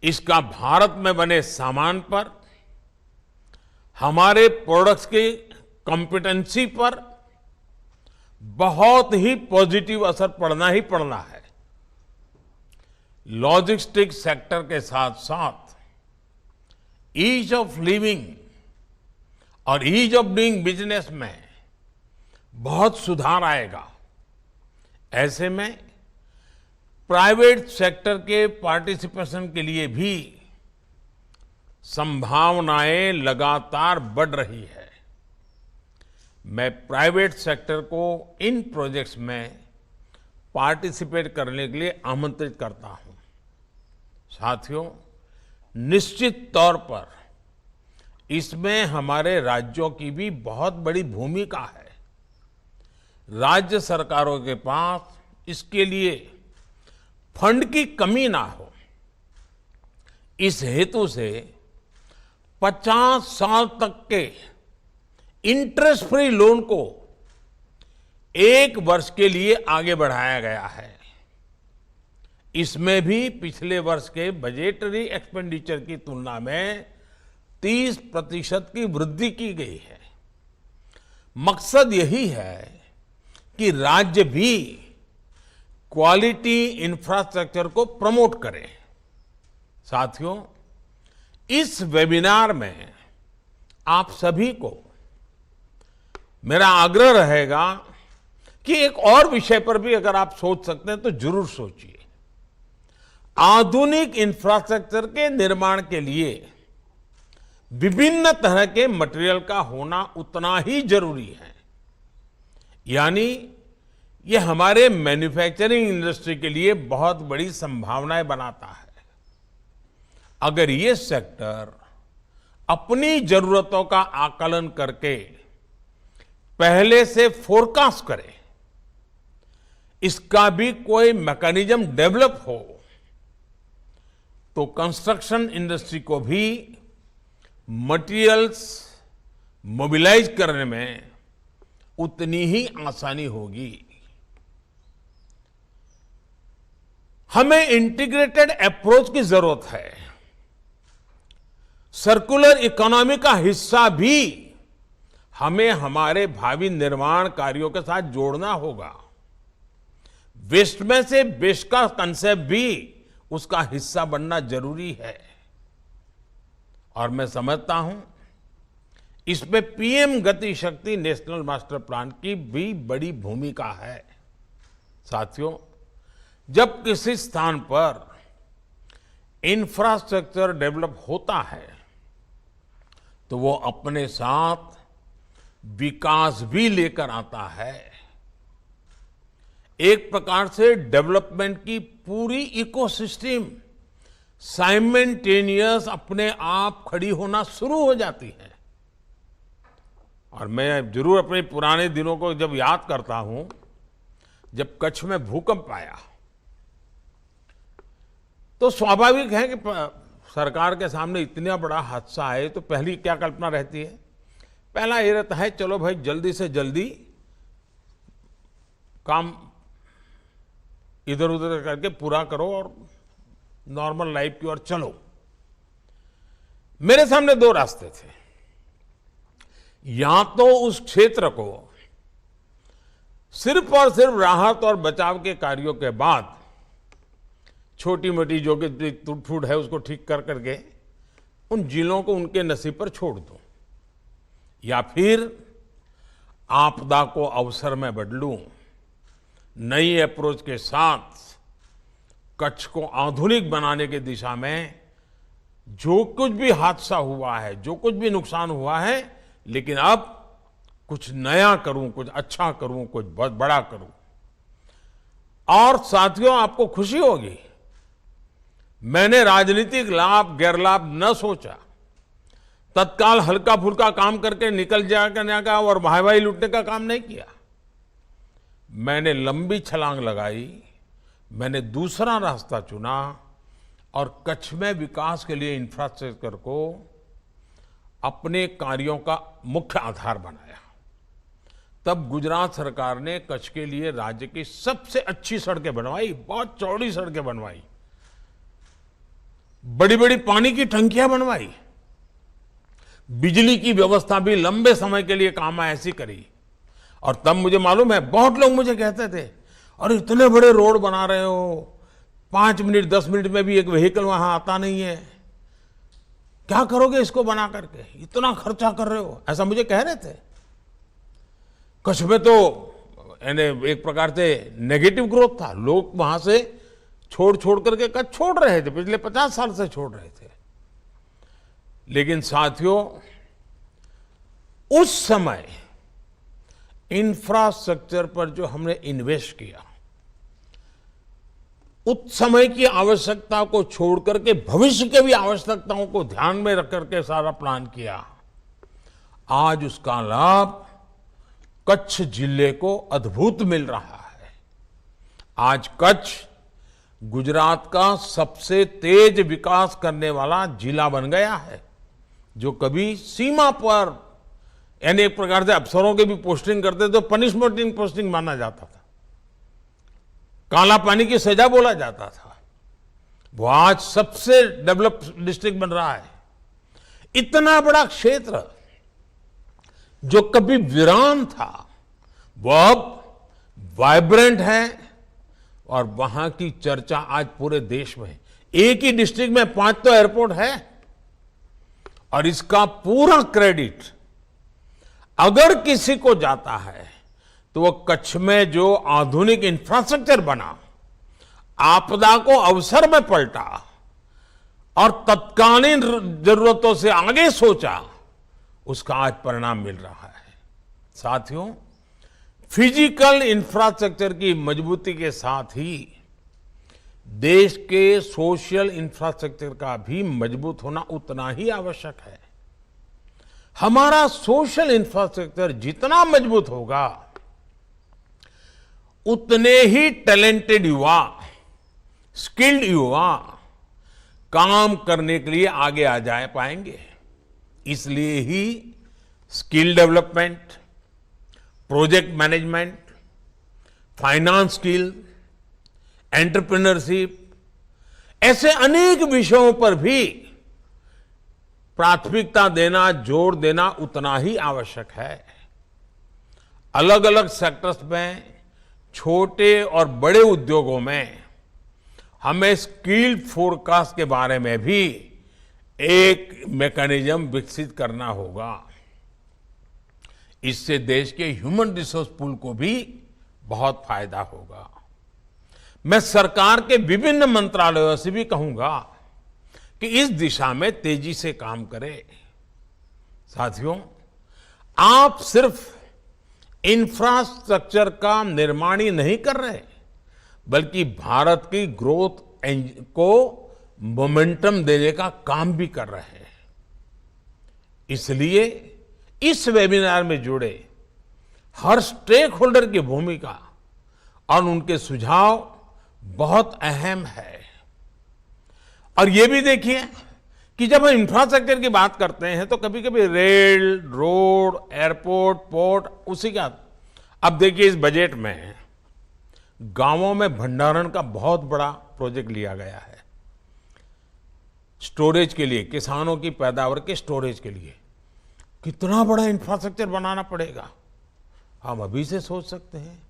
इसका भारत में बने सामान पर, हमारे प्रोडक्ट्स की कॉम्पिटेंसी पर बहुत ही पॉजिटिव असर पड़ना ही पड़ना है। लॉजिस्टिक सेक्टर के साथ साथ ईज ऑफ लिविंग और ईज ऑफ डूइंग बिजनेस में बहुत सुधार आएगा। ऐसे में प्राइवेट सेक्टर के पार्टिसिपेशन के लिए भी संभावनाएं लगातार बढ़ रही है। मैं प्राइवेट सेक्टर को इन प्रोजेक्ट्स में पार्टिसिपेट करने के लिए आमंत्रित करता हूं। साथियों, निश्चित तौर पर इसमें हमारे राज्यों की भी बहुत बड़ी भूमिका है। राज्य सरकारों के पास इसके लिए फंड की कमी ना हो, इस हेतु से 50 साल तक के इंटरेस्ट फ्री लोन को 1 वर्ष के लिए आगे बढ़ाया गया है। इसमें भी पिछले वर्ष के बजटरी एक्सपेंडिचर की तुलना में 30% की वृद्धि की गई है। मकसद यही है कि राज्य भी क्वालिटी इंफ्रास्ट्रक्चर को प्रमोट करे। साथियों, इस वेबिनार में आप सभी को मेरा आग्रह रहेगा कि एक और विषय पर भी अगर आप सोच सकते हैं तो जरूर सोचिए। आधुनिक इंफ्रास्ट्रक्चर के निर्माण के लिए विभिन्न तरह के मटेरियल का होना उतना ही जरूरी है। यानी ये हमारे मैन्युफैक्चरिंग इंडस्ट्री के लिए बहुत बड़ी संभावनाएं बनाता है। अगर ये सेक्टर अपनी जरूरतों का आकलन करके पहले से फोरकास्ट करे, इसका भी कोई मैकेनिज्म डेवलप हो, तो कंस्ट्रक्शन इंडस्ट्री को भी मटेरियल्स मोबिलाइज करने में उतनी ही आसानी होगी। हमें इंटीग्रेटेड अप्रोच की जरूरत है। सर्कुलर इकोनॉमी का हिस्सा भी हमें हमारे भावी निर्माण कार्यों के साथ जोड़ना होगा। वेस्ट में से बेस्ट का कंसेप्ट भी उसका हिस्सा बनना जरूरी है। और मैं समझता हूं इसमें पीएम गति शक्ति नेशनल मास्टर प्लान की भी बड़ी भूमिका है। साथियों, जब किसी स्थान पर इंफ्रास्ट्रक्चर डेवलप होता है तो वो अपने साथ विकास भी लेकर आता है। एक प्रकार से डेवलपमेंट की पूरी इकोसिस्टम साइमल्टेनियस अपने आप खड़ी होना शुरू हो जाती है। और मैं जरूर अपने पुराने दिनों को जब याद करता हूं, जब कच्छ में भूकंप आया तो स्वाभाविक है कि सरकार के सामने इतना बड़ा हादसा आए तो पहली क्या कल्पना रहती है? पहला ये रहता है, चलो भाई जल्दी से जल्दी काम इधर उधर करके पूरा करो और नॉर्मल लाइफ की ओर चलो। मेरे सामने दो रास्ते थे। या तो उस क्षेत्र को सिर्फ और सिर्फ राहत और बचाव के कार्यों के बाद छोटी मोटी जो कि टूट फूट है उसको ठीक कर करके उन जिलों को उनके नसीब पर छोड़ दो, या फिर आपदा को अवसर में बदलूं, नई अप्रोच के साथ कच्छ को आधुनिक बनाने की दिशा में जो कुछ भी हादसा हुआ है, जो कुछ भी नुकसान हुआ है, लेकिन अब कुछ नया करूं, कुछ अच्छा करूं, कुछ बहुत बड़ा करूं। और साथियों, आपको खुशी होगी, मैंने राजनीतिक लाभ गैर लाभ न सोचा, तत्काल हल्का फुल्का काम करके निकल जाने का और भाई लूटने का काम नहीं किया। मैंने लंबी छलांग लगाई, मैंने दूसरा रास्ता चुना और कच्छ में विकास के लिए इंफ्रास्ट्रक्चर को अपने कार्यों का मुख्य आधार बनाया। तब गुजरात सरकार ने कच्छ के लिए राज्य की सबसे अच्छी सड़कें बनवाई, बहुत चौड़ी सड़कें बनवाई, बड़ी बड़ी पानी की टंकियां बनवाई, बिजली की व्यवस्था भी लंबे समय के लिए काम आए ऐसी करी। और तब मुझे मालूम है, बहुत लोग मुझे कहते थे, अरे इतने बड़े रोड बना रहे हो, 5 मिनट 10 मिनट में भी एक व्हीकल वहां आता नहीं है, क्या करोगे इसको बना करके, इतना खर्चा कर रहे हो, ऐसा मुझे कह रहे थे। कच्छ में तो एक प्रकार से नेगेटिव ग्रोथ था, लोग वहां से छोड़ छोड़ करके कच्छ छोड़ रहे थे, पिछले 50 साल से छोड़ रहे थे। लेकिन साथियों, उस समय इंफ्रास्ट्रक्चर पर जो हमने इन्वेस्ट किया, उस समय की आवश्यकता को छोड़ करके भविष्य के भी आवश्यकताओं को ध्यान में रख करके सारा प्लान किया, आज उसका लाभ कच्छ जिले को अद्भुत मिल रहा है। आज कच्छ गुजरात का सबसे तेज विकास करने वाला जिला बन गया है, जो कभी सीमा पर यानी एक प्रकार से अफसरों के भी पोस्टिंग करते तो पनिशमेंट पोस्टिंग माना जाता था, काला पानी की सजा बोला जाता था, वो आज सबसे डेवलप डिस्ट्रिक्ट बन रहा है। इतना बड़ा क्षेत्र जो कभी वीरान था वो अब वाइब्रेंट है और वहां की चर्चा आज पूरे देश में है। एक ही डिस्ट्रिक्ट में 5 तो एयरपोर्ट है और इसका पूरा क्रेडिट अगर किसी को जाता है तो वो कच्छ में जो आधुनिक इंफ्रास्ट्रक्चर बना, आपदा को अवसर में पलटा और तत्कालीन जरूरतों से आगे सोचा, उसका आज परिणाम मिल रहा है। साथियों, फिजिकल इंफ्रास्ट्रक्चर की मजबूती के साथ ही देश के सोशल इंफ्रास्ट्रक्चर का भी मजबूत होना उतना ही आवश्यक है। हमारा सोशल इंफ्रास्ट्रक्चर जितना मजबूत होगा, उतने ही टैलेंटेड युवा, स्किल्ड युवा काम करने के लिए आगे आ जा पाएंगे। इसलिए ही skill development, project management, finance skill, entrepreneurship, ऐसे अनेक विषयों पर भी प्राथमिकता देना, जोर देना उतना ही आवश्यक है। अलग अलग सेक्टर्स में, छोटे और बड़े उद्योगों में हमें स्किल फोरकास्ट के बारे में भी एक मैकेनिज्म विकसित करना होगा। इससे देश के ह्यूमन रिसोर्स पूल को भी बहुत फायदा होगा। मैं सरकार के विभिन्न मंत्रालयों से भी कहूंगा कि इस दिशा में तेजी से काम करें। साथियों, आप सिर्फ इंफ्रास्ट्रक्चर का निर्माण ही नहीं कर रहे, बल्कि भारत की ग्रोथ को मोमेंटम देने का काम भी कर रहे हैं। इसलिए इस वेबिनार में जुड़े हर स्टेक होल्डर की भूमिका और उनके सुझाव बहुत अहम है। और ये भी देखिए कि जब हम इंफ्रास्ट्रक्चर की बात करते हैं तो कभी कभी रेल, रोड, एयरपोर्ट, पोर्ट, उसी का। अब देखिए इस बजट में गांवों में भंडारण का बहुत बड़ा प्रोजेक्ट लिया गया है, स्टोरेज के लिए, किसानों की पैदावार के स्टोरेज के लिए। कितना बड़ा इंफ्रास्ट्रक्चर बनाना पड़ेगा, हम अभी से सोच सकते हैं।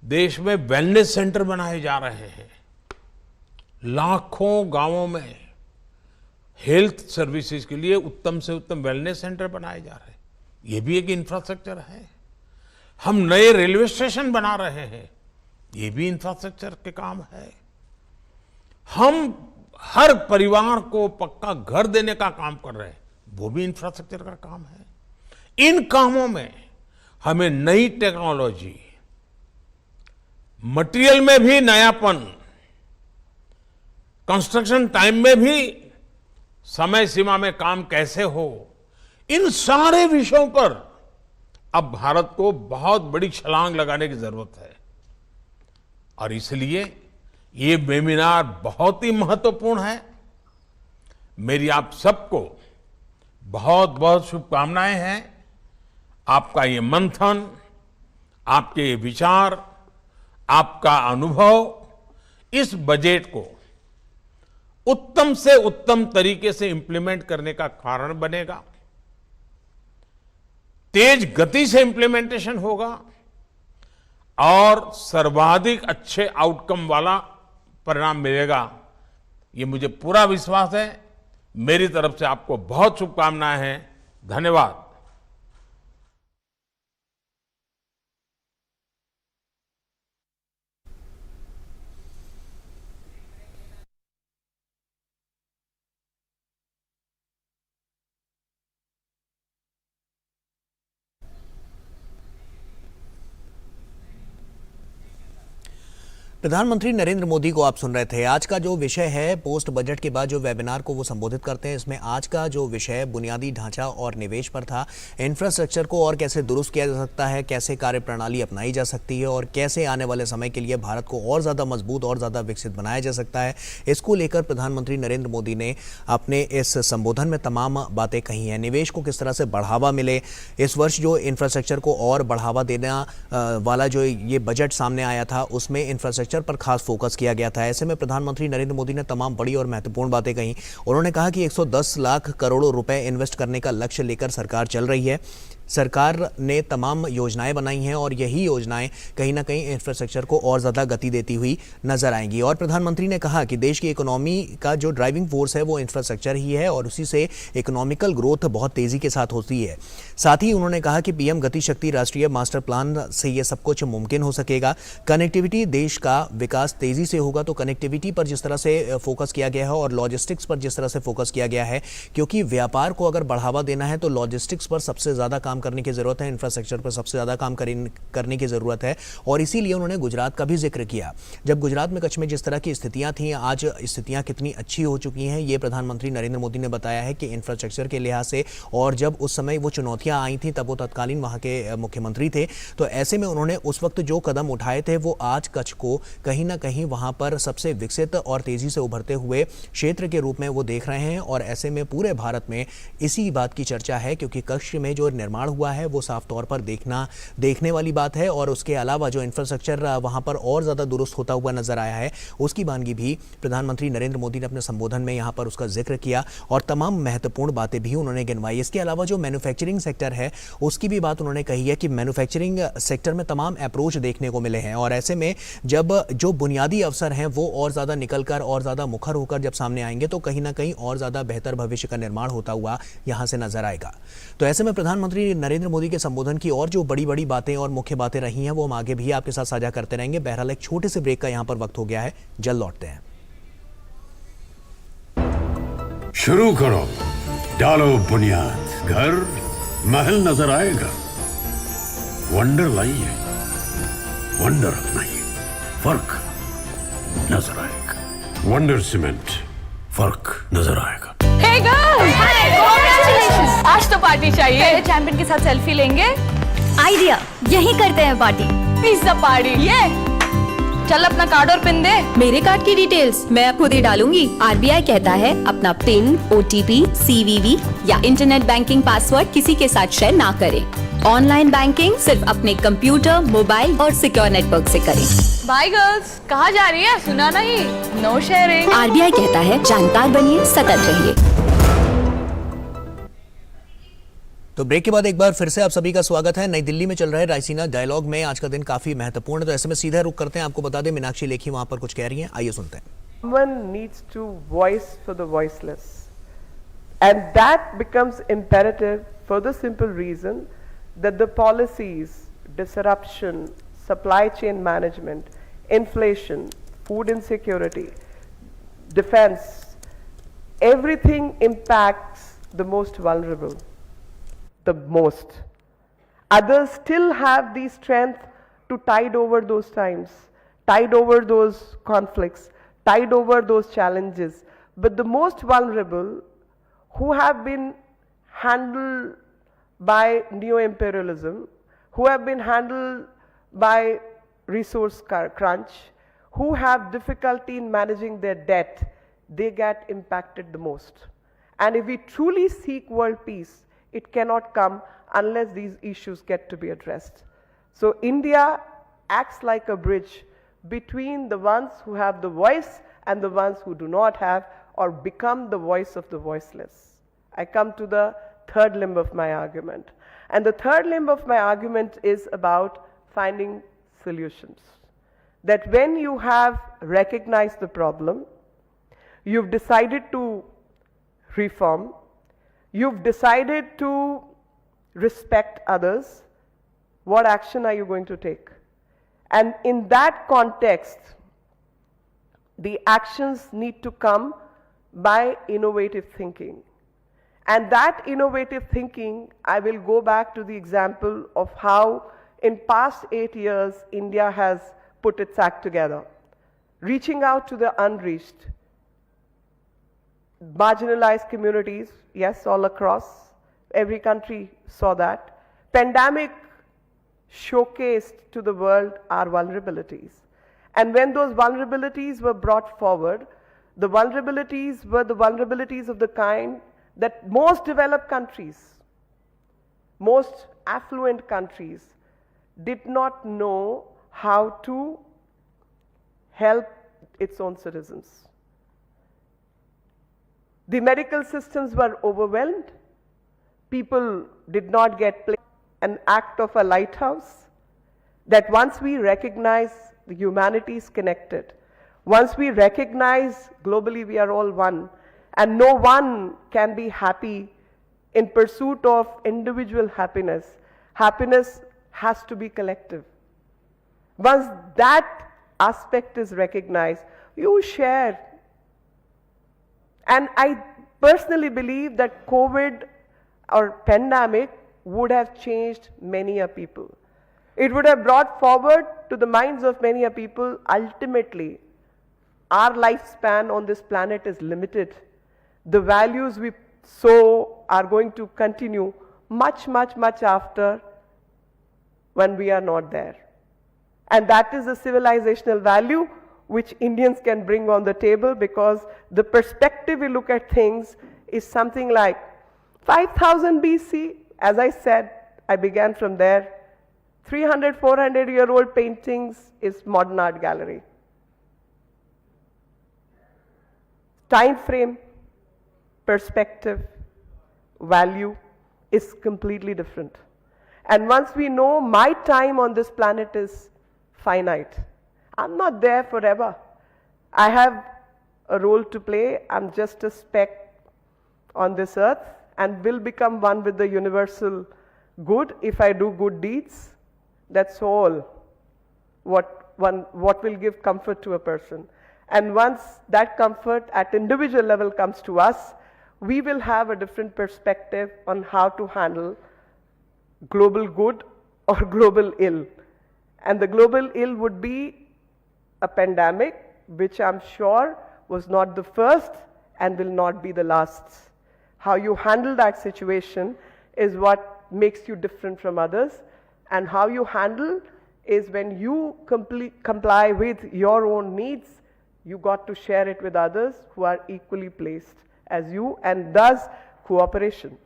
देश में वेलनेस सेंटर बनाए जा रहे हैं, लाखों गांवों में हेल्थ सर्विसेज के लिए उत्तम से उत्तम वेलनेस सेंटर बनाए जा रहे हैं। ये भी एक इंफ्रास्ट्रक्चर है। हम नए रेलवे स्टेशन बना रहे हैं, ये भी इंफ्रास्ट्रक्चर के काम है। हम हर परिवार को पक्का घर देने का काम कर रहे हैं, वो भी इंफ्रास्ट्रक्चर का काम है। इन कामों में हमें नई टेक्नोलॉजी, मटेरियल में भी नयापन, कंस्ट्रक्शन टाइम में भी समय सीमा में काम कैसे हो, इन सारे विषयों पर अब भारत को बहुत बड़ी छलांग लगाने की जरूरत है। और इसलिए ये वेबिनार बहुत ही महत्वपूर्ण है। मेरी आप सबको बहुत बहुत शुभकामनाएं हैं। आपका ये मंथन, आपके ये विचार, आपका अनुभव इस बजट को उत्तम से उत्तम तरीके से इंप्लीमेंट करने का कारण बनेगा। तेज गति से इंप्लीमेंटेशन होगा और सर्वाधिक अच्छे आउटकम वाला परिणाम मिलेगा, ये मुझे पूरा विश्वास है। मेरी तरफ से आपको बहुत शुभकामनाएं हैं। धन्यवाद। प्रधानमंत्री नरेंद्र मोदी को आप सुन रहे थे। आज का जो विषय है, पोस्ट बजट के बाद जो वेबिनार को वो संबोधित करते हैं, इसमें आज का जो विषय बुनियादी ढांचा और निवेश पर था। इंफ्रास्ट्रक्चर को और कैसे दुरुस्त किया जा सकता है, कैसे कार्य प्रणाली अपनाई जा सकती है और कैसे आने वाले समय के लिए भारत को और ज़्यादा मजबूत और ज़्यादा विकसित बनाया जा सकता है, इसको लेकर प्रधानमंत्री नरेंद्र मोदी ने अपने इस संबोधन में तमाम बातें कही हैं। निवेश को किस तरह से बढ़ावा मिले, इस वर्ष जो इंफ्रास्ट्रक्चर को और बढ़ावा देना वाला जो ये बजट सामने आया था, उसमें इंफ्रास्ट्रक्चर पर खास फोकस किया गया था। ऐसे में प्रधानमंत्री नरेंद्र मोदी ने तमाम बड़ी और महत्वपूर्ण बातें कही। उन्होंने कहा कि 110 लाख करोड़ रुपए इन्वेस्ट करने का लक्ष्य लेकर सरकार चल रही है। सरकार ने तमाम योजनाएं बनाई हैं और यही योजनाएं कहीं ना कहीं इंफ्रास्ट्रक्चर को और ज़्यादा गति देती हुई नजर आएंगी। और प्रधानमंत्री ने कहा कि देश की इकोनॉमी का जो ड्राइविंग फोर्स है वो इंफ्रास्ट्रक्चर ही है और उसी से इकोनॉमिकल ग्रोथ बहुत तेज़ी के साथ होती है। साथ ही उन्होंने कहा कि पीएम गति शक्ति राष्ट्रीय मास्टर प्लान से ये सब कुछ मुमकिन हो सकेगा। कनेक्टिविटी, देश का विकास तेज़ी से होगा तो कनेक्टिविटी पर जिस तरह से फोकस किया गया है और लॉजिस्टिक्स पर जिस तरह से फोकस किया गया है, क्योंकि व्यापार को अगर बढ़ावा देना है तो लॉजिस्टिक्स पर सबसे ज़्यादा काम काम करने की ज़रूरत है, इंफ्रास्ट्रक्चर पर सबसे ज़्यादा काम करने की ज़रूरत है। और इसीलिए उन्होंने गुजरात का भी जिक्र किया। जब गुजरात में कच्छ में जिस तरह की स्थितियाँ थीं, आज स्थितियाँ कितनी अच्छी हो चुकी हैं, ये प्रधानमंत्री नरेंद्र मोदी ने बताया है कि इंफ्रास्ट्रक्चर के लिहाज से। और जब उस समय वो चुनौतियाँ आई थी, तब वो तत्कालीन वहाँ के मुख्यमंत्री थे, तो ऐसे में उन्होंने उस वक्त जो कदम उठाए थे, वो आज कच्छ को कहीं ना कहीं वहाँ पर सबसे विकसित और तेज़ी से उभरते हुए क्षेत्र के रूप में वो देख रहे हैं। और ऐसे में पूरे भारत में इसी बात की चर्चा है, क्योंकि कच्छ में जो निर्माण हुआ है वो साफ तौर पर देखने वाली बात है। और उसके अलावा जो इंफ्रास्ट्रक्चर वहाँ पर और ज़्यादा दुरुस्त होता हुआ नजर आया है, उसकी वानगी भी प्रधानमंत्री नरेंद्र मोदी ने अपने संबोधन में यहाँ पर उसका जिक्र किया और तमाम महत्वपूर्ण बातें भी उन्होंने गिनवाई। इसके अलावा जो मैन्युफैक्चरिंग सेक्टर है, उसकी भी बात उन्होंने कही है कि मैन्युफैक्चरिंग सेक्टर में तमाम अप्रोच देखने को मिले हैं। और ऐसे में जब जो बुनियादी अवसर हैं वो और ज़्यादा निकलकर और ज़्यादा मुखर होकर जब सामने आएंगे, तो कहीं ना कहीं और ज़्यादा बेहतर भविष्य का निर्माण होता हुआ यहाँ से नजर आएगा। तो ऐसे में प्रधानमंत्री नरेंद्र मोदी के संबोधन की और जो बड़ी बड़ी बातें और मुख्य बातें रही हैं, वो हम आगे भी आपके साथ साझा करते रहेंगे। बहरहाल एक छोटे से ब्रेक का यहाँ पर वक्त हो गया है, जल्द लौटते हैं। शुरू करो, डालो बुनियाद, घर महल नजर आएगा। वंडर लाइए, वंडर अपनाइए, फर्क नजर आएगा। वंडर सीमेंट, फर्क नजर आएगा। Hey girls! Hi! Congratulations! आज तो पार्टी चाहिए। पहले चैंपियन के साथ सेल्फी लेंगे। आइडिया, यही करते हैं पार्टी। Pizza party. ये चल अपना कार्ड और पिन दे। मेरे कार्ड की डिटेल्स मैं खुद ही डालूंगी। आरबीआई कहता है अपना पिन, ओटीपी, सीवीवी या इंटरनेट बैंकिंग पासवर्ड किसी के साथ शेयर ना करें। ऑनलाइन बैंकिंग सिर्फ अपने कंप्यूटर, मोबाइल और सिक्योर नेटवर्क से करें। बाय गर्ल्स, कहाँ जा रही है? सुना नहीं? No sharing. आरबीआई कहता है जानकार बनिए, सतर्क रहिए। तो ब्रेक के बाद एक बार फिर से आप सभी का स्वागत है। नई दिल्ली में चल रहे रायसीना डायलॉग में आज का दिन काफी महत्वपूर्ण है, तो ऐसे में सीधा रुक करते हैं। आपको बता दें, मीनाक्षी लेखी वहां पर कुछ कह रही हैं, आइए सुनते हैं। One needs to voice for the voiceless, and that becomes imperative for the simple reason that the policies, disruption, supply chain management, inflation, food insecurity, defense, everything impacts the most vulnerable, the most. Others still have the strength to tide over those times, tide over those conflicts, tide over those challenges. But the most vulnerable, who have been handled by neo-imperialism, who have been handled by resource crunch, who have difficulty in managing their debt, they get impacted the most. And if we truly seek world peace, it cannot come unless these issues get to be addressed. So India acts like a bridge between the ones who have the voice and the ones who do not have or become the voice of the voiceless. I come to the third limb of my argument. And the third limb of my argument is about finding solutions. That when you have recognized the problem, you've decided to reform, you've decided to respect others, what action are you going to take? And in that context, the actions need to come by innovative thinking. And that innovative thinking, I will go back to the example of how in past 8 years, India has put its act together, reaching out to the unreached, marginalized communities, yes, all across, every country saw that. Pandemic showcased to the world our vulnerabilities. And when those vulnerabilities were brought forward, the vulnerabilities were the vulnerabilities of the kind that most developed countries, most affluent countries did not know how to help its own citizens. The medical systems were overwhelmed. People did not get play. An act of a lighthouse, that once we recognize the humanity is connected, once we recognize globally we are all one, and no one can be happy in pursuit of individual happiness. Happiness has to be collective. Once that aspect is recognized, you share. And I personally believe that COVID or pandemic would have changed many a people. It would have brought forward to the minds of many a people, ultimately, our lifespan on this planet is limited. The values we sow are going to continue much, much, much after when we are not there. And that is a civilizational value which Indians can bring on the table, because the perspective we look at things is something like 5000 BC. As I said, I began from there. 300, 400-year-old paintings is modern art gallery. Time frame, perspective, value is completely different. And once we know my time on this planet is finite, I'm not there forever. I have a role to play. I'm just a speck on this earth and will become one with the universal good if I do good deeds. That's all what will give comfort to a person. And once that comfort at individual level comes to us, we will have a different perspective on how to handle global good or global ill. And the global ill would be a pandemic, which I'm sure was not the first and will not be the last. How you handle that situation is what makes you different from others, and how you handle is when you comply with your own needs, you got to share it with others who are equally placed as you, and thus cooperation.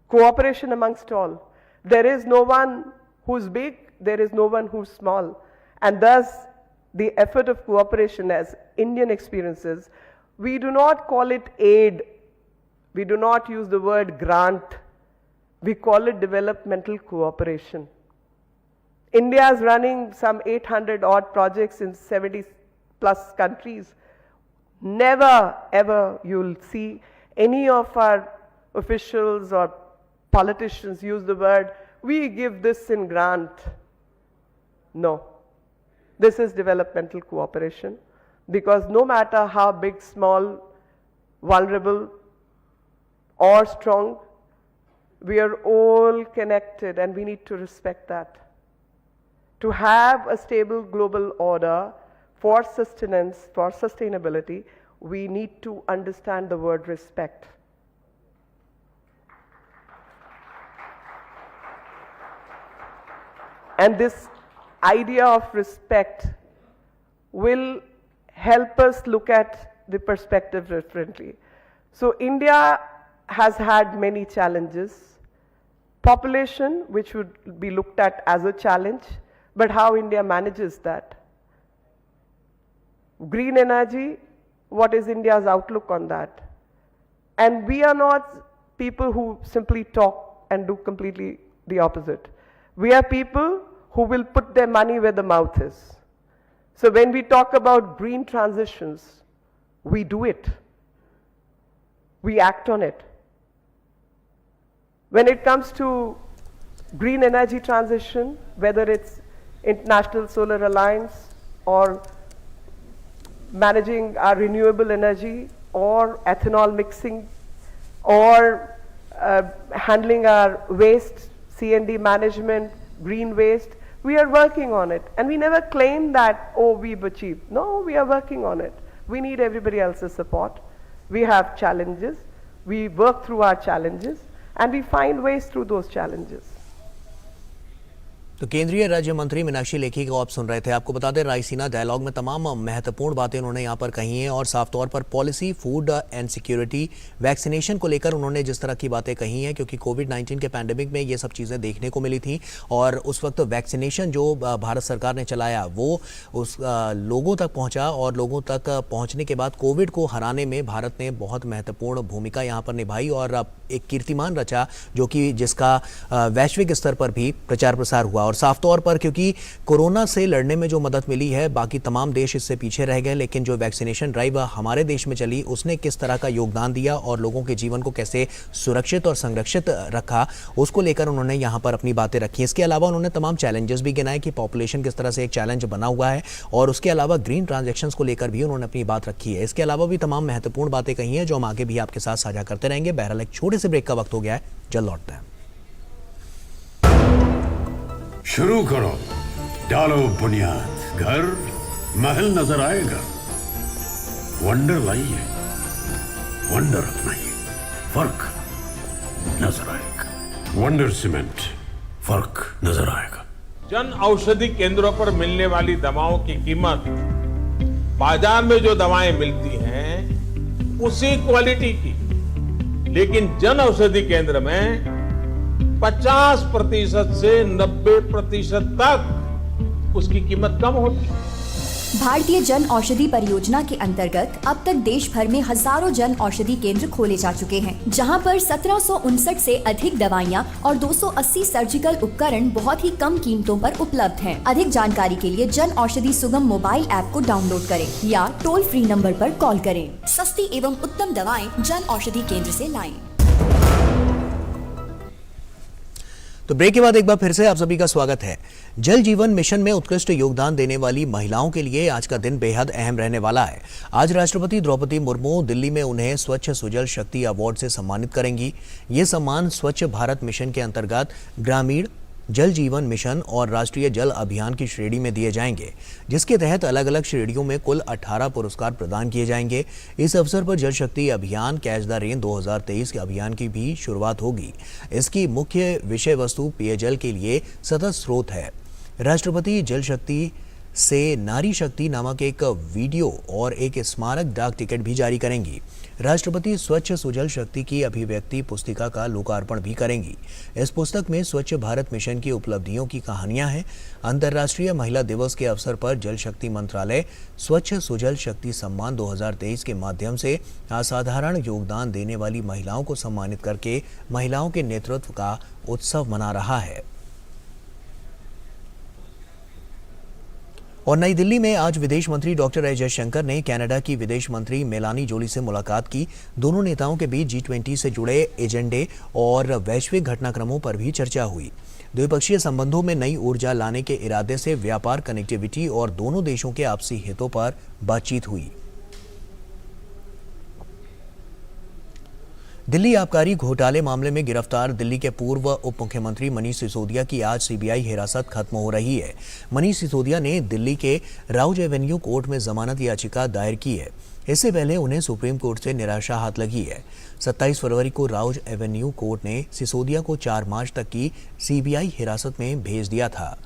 Cooperation amongst all. There is no one who's big, there is no one who's small, and thus the effort of cooperation as Indian experiences, we do not call it aid, we do not use the word grant, we call it developmental cooperation. India is running some 800 odd projects in 70 plus countries. Never ever you'll see any of our officials or politicians use the word, we give this in grant. No. This is developmental cooperation, because no matter how big, small, vulnerable or strong, we are all connected and we need to respect that. To have a stable global order for sustenance, for sustainability, we need to understand the word respect. And this idea of respect will help us look at the perspective differently. So India has had many challenges. Population, which would be looked at as a challenge, but how India manages that. Green energy, what is India's outlook on that? And we are not people who simply talk and do completely the opposite. We are people who will put their money where the mouth is. So when we talk about green transitions, we do it. We act on it. When it comes to green energy transition, whether it's International Solar Alliance or managing our renewable energy or ethanol mixing or handling our waste, C&D management, green waste, we are working on it. And we never claim that, oh, we've achieved. No, we are working on it. We need everybody else's support. We have challenges. We work through our challenges and we find ways through those challenges. तो केंद्रीय राज्य मंत्री मीनाक्षी लेखी को आप सुन रहे थे। आपको बता दें, रायसीना डायलॉग में तमाम महत्वपूर्ण बातें उन्होंने यहाँ पर कही हैं और साफ तौर पर policy, food and security, vaccination को लेकर उन्होंने जिस तरह की बातें कही हैं, क्योंकि कोविड-19 के पैंडेमिक में ये सब चीज़ें देखने को मिली थी और उस वक्त वैक्सीनेशन जो भारत सरकार ने चलाया वो उस लोगों तक पहुँचा और लोगों तक पहुँचने के बाद कोविड को हराने में भारत ने बहुत महत्वपूर्ण भूमिका यहाँ पर निभाई और एक कीर्तिमान रचा, जो कि जिसका वैश्विक स्तर पर भी प्रचार प्रसार हुआ। और साफ तौर पर क्योंकि कोरोना से लड़ने में जो मदद मिली है, बाकी तमाम देश इससे पीछे रह गए, लेकिन जो वैक्सीनेशन ड्राइव हमारे देश में चली उसने किस तरह का योगदान दिया और लोगों के जीवन को कैसे सुरक्षित और संरक्षित रखा, उसको लेकर उन्होंने यहाँ पर अपनी बातें रखी। इसके अलावा उन्होंने तमाम चैलेंजेस भी गिनाए कि पॉपुलेशन किस तरह से एक चैलेंज बना हुआ है और उसके अलावा ग्रीन ट्रांजेक्शन्स को लेकर भी उन्होंने अपनी बात रखी है। इसके अलावा भी तमाम महत्वपूर्ण बातें कही हैं जो हम आगे भी आपके साथ साझा करते रहेंगे। बहरहाल एक छोटे से ब्रेक का वक्त हो गया है, जल्द लौटते हैं। शुरू करो, डालो बुनियाद, घर महल नजर आएगा। वंडर लाइए, वंडर अपनाइए, फर्क नजर आएगा। वंडर सीमेंट, फर्क नजर आएगा। जन औषधि केंद्रों पर मिलने वाली दवाओं की कीमत बाजार में जो दवाएं मिलती हैं उसी क्वालिटी की, लेकिन जन औषधि केंद्र में 50% से 90% तक उसकी कीमत कम होती है। भारतीय जन औषधि परियोजना के अंतर्गत अब तक देश भर में हजारों जन औषधि केंद्र खोले जा चुके हैं, जहां पर 1759 से अधिक दवाइयां और 280 सर्जिकल उपकरण बहुत ही कम कीमतों पर उपलब्ध हैं। अधिक जानकारी के लिए जन औषधि सुगम मोबाइल ऐप को डाउनलोड करें या टोल फ्री नंबर पर कॉल करें। सस्ती एवं उत्तम दवाएं जन औषधि केंद्र से लाएं। तो ब्रेक के बाद एक बार फिर से आप सभी का स्वागत है। जल जीवन मिशन में उत्कृष्ट योगदान देने वाली महिलाओं के लिए आज का दिन बेहद अहम रहने वाला है। आज राष्ट्रपति द्रौपदी मुर्मू दिल्ली में उन्हें स्वच्छ सुजल शक्ति अवार्ड से सम्मानित करेंगी। ये सम्मान स्वच्छ भारत मिशन के अंतर्गत ग्रामीण जल जीवन मिशन और राष्ट्रीय जल अभियान की श्रेणी में दिए जाएंगे, जिसके तहत अलग अलग श्रेणियों में कुल 18 पुरस्कार प्रदान किए जाएंगे। इस अवसर पर जल शक्ति अभियान कैच द रेन 2023 के अभियान की भी शुरुआत होगी। इसकी मुख्य विषय वस्तु पेयजल के लिए सतत स्रोत है। राष्ट्रपति जल शक्ति से नारी शक्ति नामक एक वीडियो और एक स्मारक डाक टिकट भी जारी करेंगी। राष्ट्रपति स्वच्छ सुजल शक्ति की अभिव्यक्ति पुस्तिका का लोकार्पण भी करेंगी। इस पुस्तक में स्वच्छ भारत मिशन की उपलब्धियों की कहानियां हैं। अंतर्राष्ट्रीय महिला दिवस के अवसर पर जल शक्ति मंत्रालय स्वच्छ सुजल शक्ति सम्मान 2023 के माध्यम से असाधारण योगदान देने वाली महिलाओं को सम्मानित करके महिलाओं के नेतृत्व का उत्सव मना रहा है। और नई दिल्ली में आज विदेश मंत्री डॉक्टर एस जयशंकर ने कनाडा की विदेश मंत्री मेलानी जोली से मुलाकात की। दोनों नेताओं के बीच G20 से जुड़े एजेंडे और वैश्विक घटनाक्रमों पर भी चर्चा हुई। द्विपक्षीय संबंधों में नई ऊर्जा लाने के इरादे से व्यापार, कनेक्टिविटी और दोनों देशों के आपसी हितों पर बातचीत हुई। दिल्ली आबकारी घोटाले मामले में गिरफ्तार दिल्ली के पूर्व उप मुख्यमंत्री मनीष सिसोदिया की आज सीबीआई हिरासत खत्म हो रही है। मनीष सिसोदिया ने दिल्ली के राउज एवेन्यू कोर्ट में जमानत याचिका दायर की है। इससे पहले उन्हें सुप्रीम कोर्ट से निराशा हाथ लगी है। 27 फरवरी को राउज एवेन्यू कोर्ट ने सिसोदिया को 4 मार्च तक की सीबीआई हिरासत में भेज दिया था।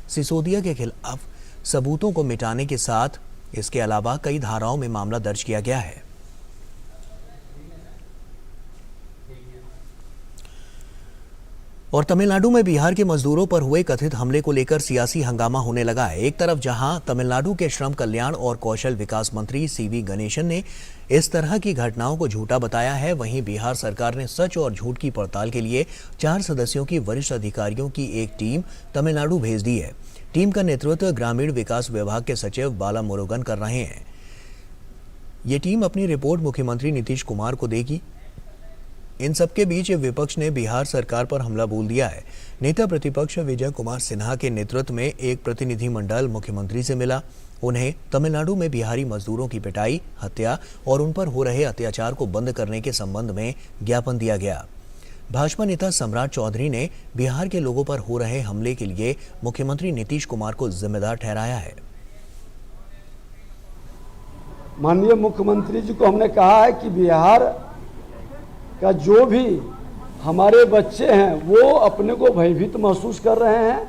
सिसोदिया के खिलाफ सबूतों को मिटाने के साथ इसके अलावा कई धाराओं में मामला दर्ज किया गया है। और तमिलनाडु में बिहार के मजदूरों पर हुए कथित हमले को लेकर सियासी हंगामा होने लगा है। एक तरफ जहां तमिलनाडु के श्रम कल्याण और कौशल विकास मंत्री सीवी गणेशन ने इस तरह की घटनाओं को झूठा बताया है, वहीं बिहार सरकार ने सच और झूठ की पड़ताल के लिए 4 सदस्यों की वरिष्ठ अधिकारियों की एक टीम तमिलनाडु भेज दी है। टीम का नेतृत्व ग्रामीण विकास विभाग के सचिव बाला मुरुगन कर रहे हैं। ये टीम अपनी रिपोर्ट मुख्यमंत्री नीतीश कुमार को देगी। इन सबके बीच विपक्ष ने बिहार सरकार पर हमला बोल दिया है। नेता प्रतिपक्ष विजय कुमार सिन्हा के नेतृत्व में एक प्रतिनिधिमंडल मुख्यमंत्री से मिला। उन्हें तमिलनाडु में बिहारी मजदूरों की पिटाई, हत्या और उन पर हो रहे अत्याचार को बंद करने के संबंध में ज्ञापन दिया गया। भाजपा नेता सम्राट चौधरी ने बिहार के लोगों पर हो रहे हमले के लिए मुख्यमंत्री नीतीश कुमार को जिम्मेदार ठहराया है। माननीय मुख्यमंत्री जी को हमने कहा है कि बिहार का जो भी हमारे बच्चे हैं वो अपने को भयभीत महसूस कर रहे हैं,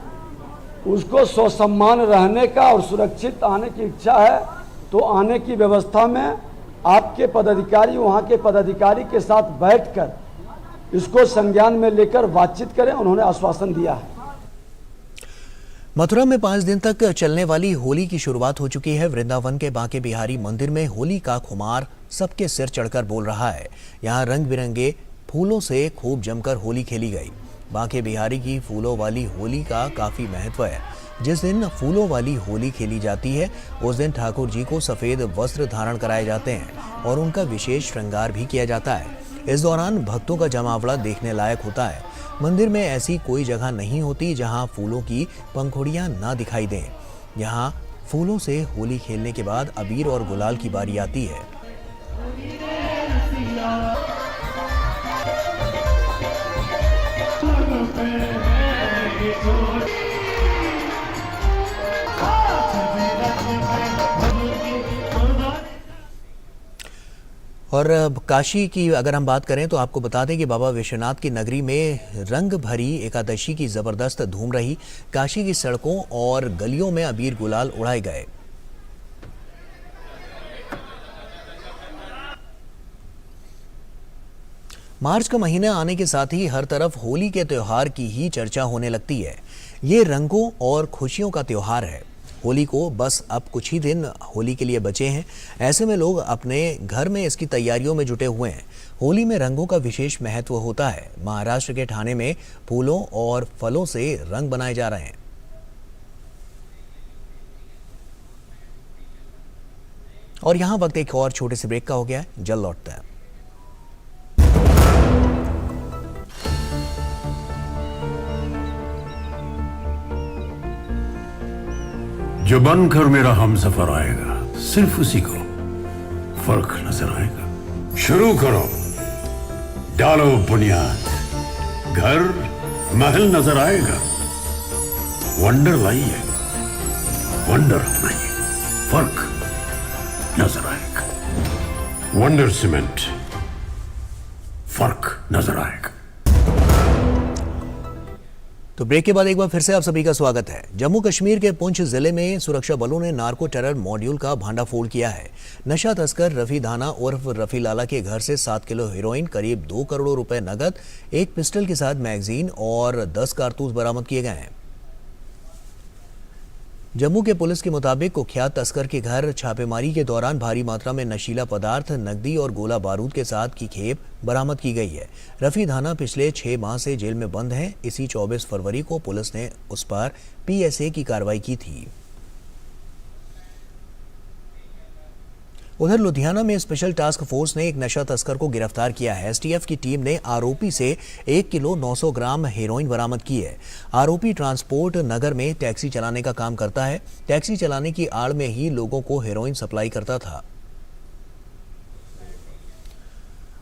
उसको स्वसम्मान रहने का और सुरक्षित आने की इच्छा है, तो आने की व्यवस्था में आपके पदाधिकारी वहाँ के पदाधिकारी के साथ बैठकर इसको संज्ञान में लेकर बातचीत करें, उन्होंने आश्वासन दिया है। मथुरा में 5 दिन तक चलने वाली होली की शुरुआत हो चुकी है। वृंदावन के बांके बिहारी मंदिर में होली का खुमार सबके सिर चढ़कर बोल रहा है। यहाँ रंग बिरंगे फूलों से खूब जमकर होली खेली गई। बांके बिहारी की फूलों वाली होली का काफी महत्व है। जिस दिन फूलों वाली होली खेली जाती है उस दिन ठाकुर जी को सफेद वस्त्र धारण कराए जाते हैं और उनका विशेष श्रृंगार भी किया जाता है। इस दौरान भक्तों का जमावड़ा देखने लायक होता है। मंदिर में ऐसी कोई जगह नहीं होती जहां फूलों की पंखुड़ियां ना दिखाई दें। यहां फूलों से होली खेलने के बाद अबीर और गुलाल की बारी आती है। और काशी की अगर हम बात करें तो आपको बता दें कि बाबा विश्वनाथ की नगरी में रंग भरी एकादशी की जबरदस्त धूम रही। काशी की सड़कों और गलियों में अबीर गुलाल उड़ाए गए। मार्च का महीना आने के साथ ही हर तरफ होली के त्योहार की ही चर्चा होने लगती है। ये रंगों और खुशियों का त्योहार है। होली को बस अब कुछ ही दिन होली के लिए बचे हैं। ऐसे में लोग अपने घर में इसकी तैयारियों में जुटे हुए हैं। होली में रंगों का विशेष महत्व होता है। महाराष्ट्र के ठाणे में फूलों और फलों से रंग बनाए जा रहे हैं। और यहां वक्त एक और छोटे से ब्रेक का हो गया है, जल्द लौटता है। जो बनकर मेरा हमसफर आएगा, सिर्फ उसी को फर्क नजर आएगा। शुरू करो, डालो बुनियाद, घर महल नजर आएगा। वंडर लाइए, वंडर अपनाइए, फर्क नजर आएगा। वंडर सीमेंट, फर्क नजर आएगा। तो ब्रेक के बाद एक बार फिर से आप सभी का स्वागत है। जम्मू कश्मीर के पुंछ जिले में सुरक्षा बलों ने नार्को टेरर मॉड्यूल का भांडाफोड़ किया है। नशा तस्कर रफी धाना उर्फ रफी लाला के घर से 7 किलो हेरोइन, करीब 2 करोड़ रुपए नगद, एक पिस्टल के साथ मैगजीन और 10 कारतूस बरामद किए गए हैं। जम्मू के पुलिस के मुताबिक कुख्यात तस्कर के घर छापेमारी के दौरान भारी मात्रा में नशीला पदार्थ, नकदी और गोला बारूद के साथ की खेप बरामद की गई है। रफी धाना पिछले 6 माह से जेल में बंद है। इसी 24 फरवरी को पुलिस ने उस पर पीएसए की कार्रवाई की थी। उधर लुधियाना में स्पेशल टास्क फोर्स ने एक नशा तस्कर को गिरफ्तार किया है। एसटीएफ की टीम ने आरोपी से 1 किलो 900 ग्राम हेरोइन बरामद की है। आरोपी ट्रांसपोर्ट नगर में टैक्सी चलाने का काम करता है। टैक्सी चलाने की आड़ में ही लोगों को हेरोइन सप्लाई करता था।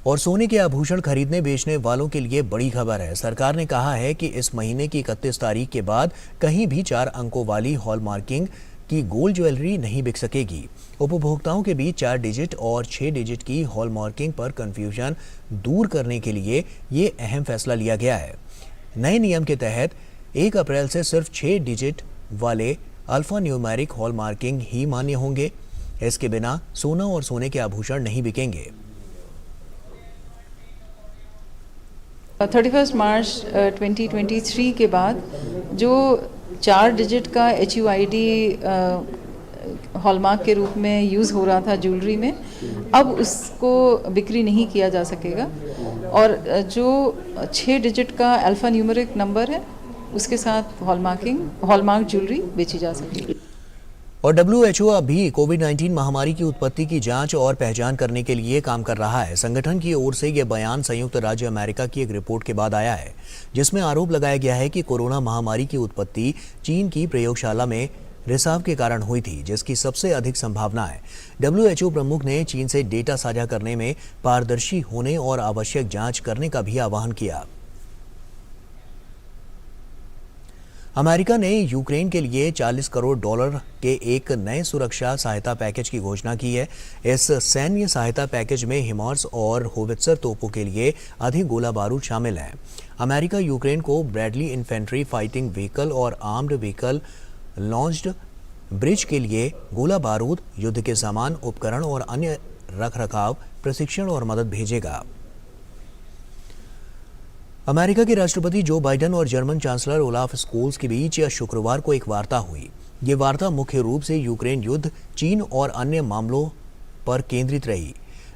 और सोने के आभूषण खरीदने बेचने वालों के लिए बड़ी खबर है। सरकार ने कहा है कि इस महीने की 31 तारीख के बाद कहीं भी 4 अंकों वाली हॉलमार्किंग की गोल्ड ज्वेलरी नहीं बिक सकेगी। उपभोक्ताओं के बीच 4 डिजिट और 6 डिजिट की हॉलमार्किंग पर कंफ्यूजन दूर करने के लिए ये अहम फैसला लिया गया है। नए नियम के तहत 1 अप्रैल से सिर्फ 6 डिजिट वाले अल्फा न्यूमेरिक हॉलमार्किंग ही मान्य होंगे। इसके बिना सोना और सोने के आभूषण नहीं बिकेंगे। 31 मार्च 2023 के बाद जो 4 डिजिट का HUID हॉलमार्क के रूप में यूज़ हो रहा था ज्वेलरी में, अब उसको बिक्री नहीं किया जा सकेगा। और जो 6 डिजिट का अल्फा न्यूमेरिक नंबर है उसके साथ हॉलमार्क ज्वेलरी बेची जा सकेगी। और WHO अभी कोविड-19 महामारी की उत्पत्ति की जांच और पहचान करने के लिए काम कर रहा है। संगठन की ओर से यह बयान संयुक्त राज्य अमेरिका की एक रिपोर्ट के बाद आया है, जिसमें आरोप लगाया गया है कि कोरोना महामारी की उत्पत्ति चीन की प्रयोगशाला में रिसाव के कारण हुई थी, जिसकी सबसे अधिक संभावना है। WHO प्रमुख ने चीन से डेटा साझा करने में पारदर्शी होने और आवश्यक जांच करने का भी आह्वान किया। अमेरिका ने यूक्रेन के लिए $40 करोड़ के एक नए सुरक्षा सहायता पैकेज की घोषणा की है। इस सैन्य सहायता पैकेज में हिमार्स और होवित्जर तोपों के लिए अधिक गोला बारूद शामिल है। अमेरिका यूक्रेन को ब्रैडली इन्फेंट्री फाइटिंग व्हीकल और आर्म्ड व्हीकल लॉन्च्ड ब्रिज के लिए गोला बारूद, युद्ध के सामान, उपकरण और अन्य रखरखाव, प्रशिक्षण और मदद भेजेगा। अमेरिका के राष्ट्रपति जो बाइडेन और जर्मन चांसलर ओलाफ स्कोल्स के बीच शुक्रवार को एक वार्ता हुई। ये वार्ता मुख्य रूप से यूक्रेन युद्ध, चीन और अन्य मामलों पर केंद्रित रही।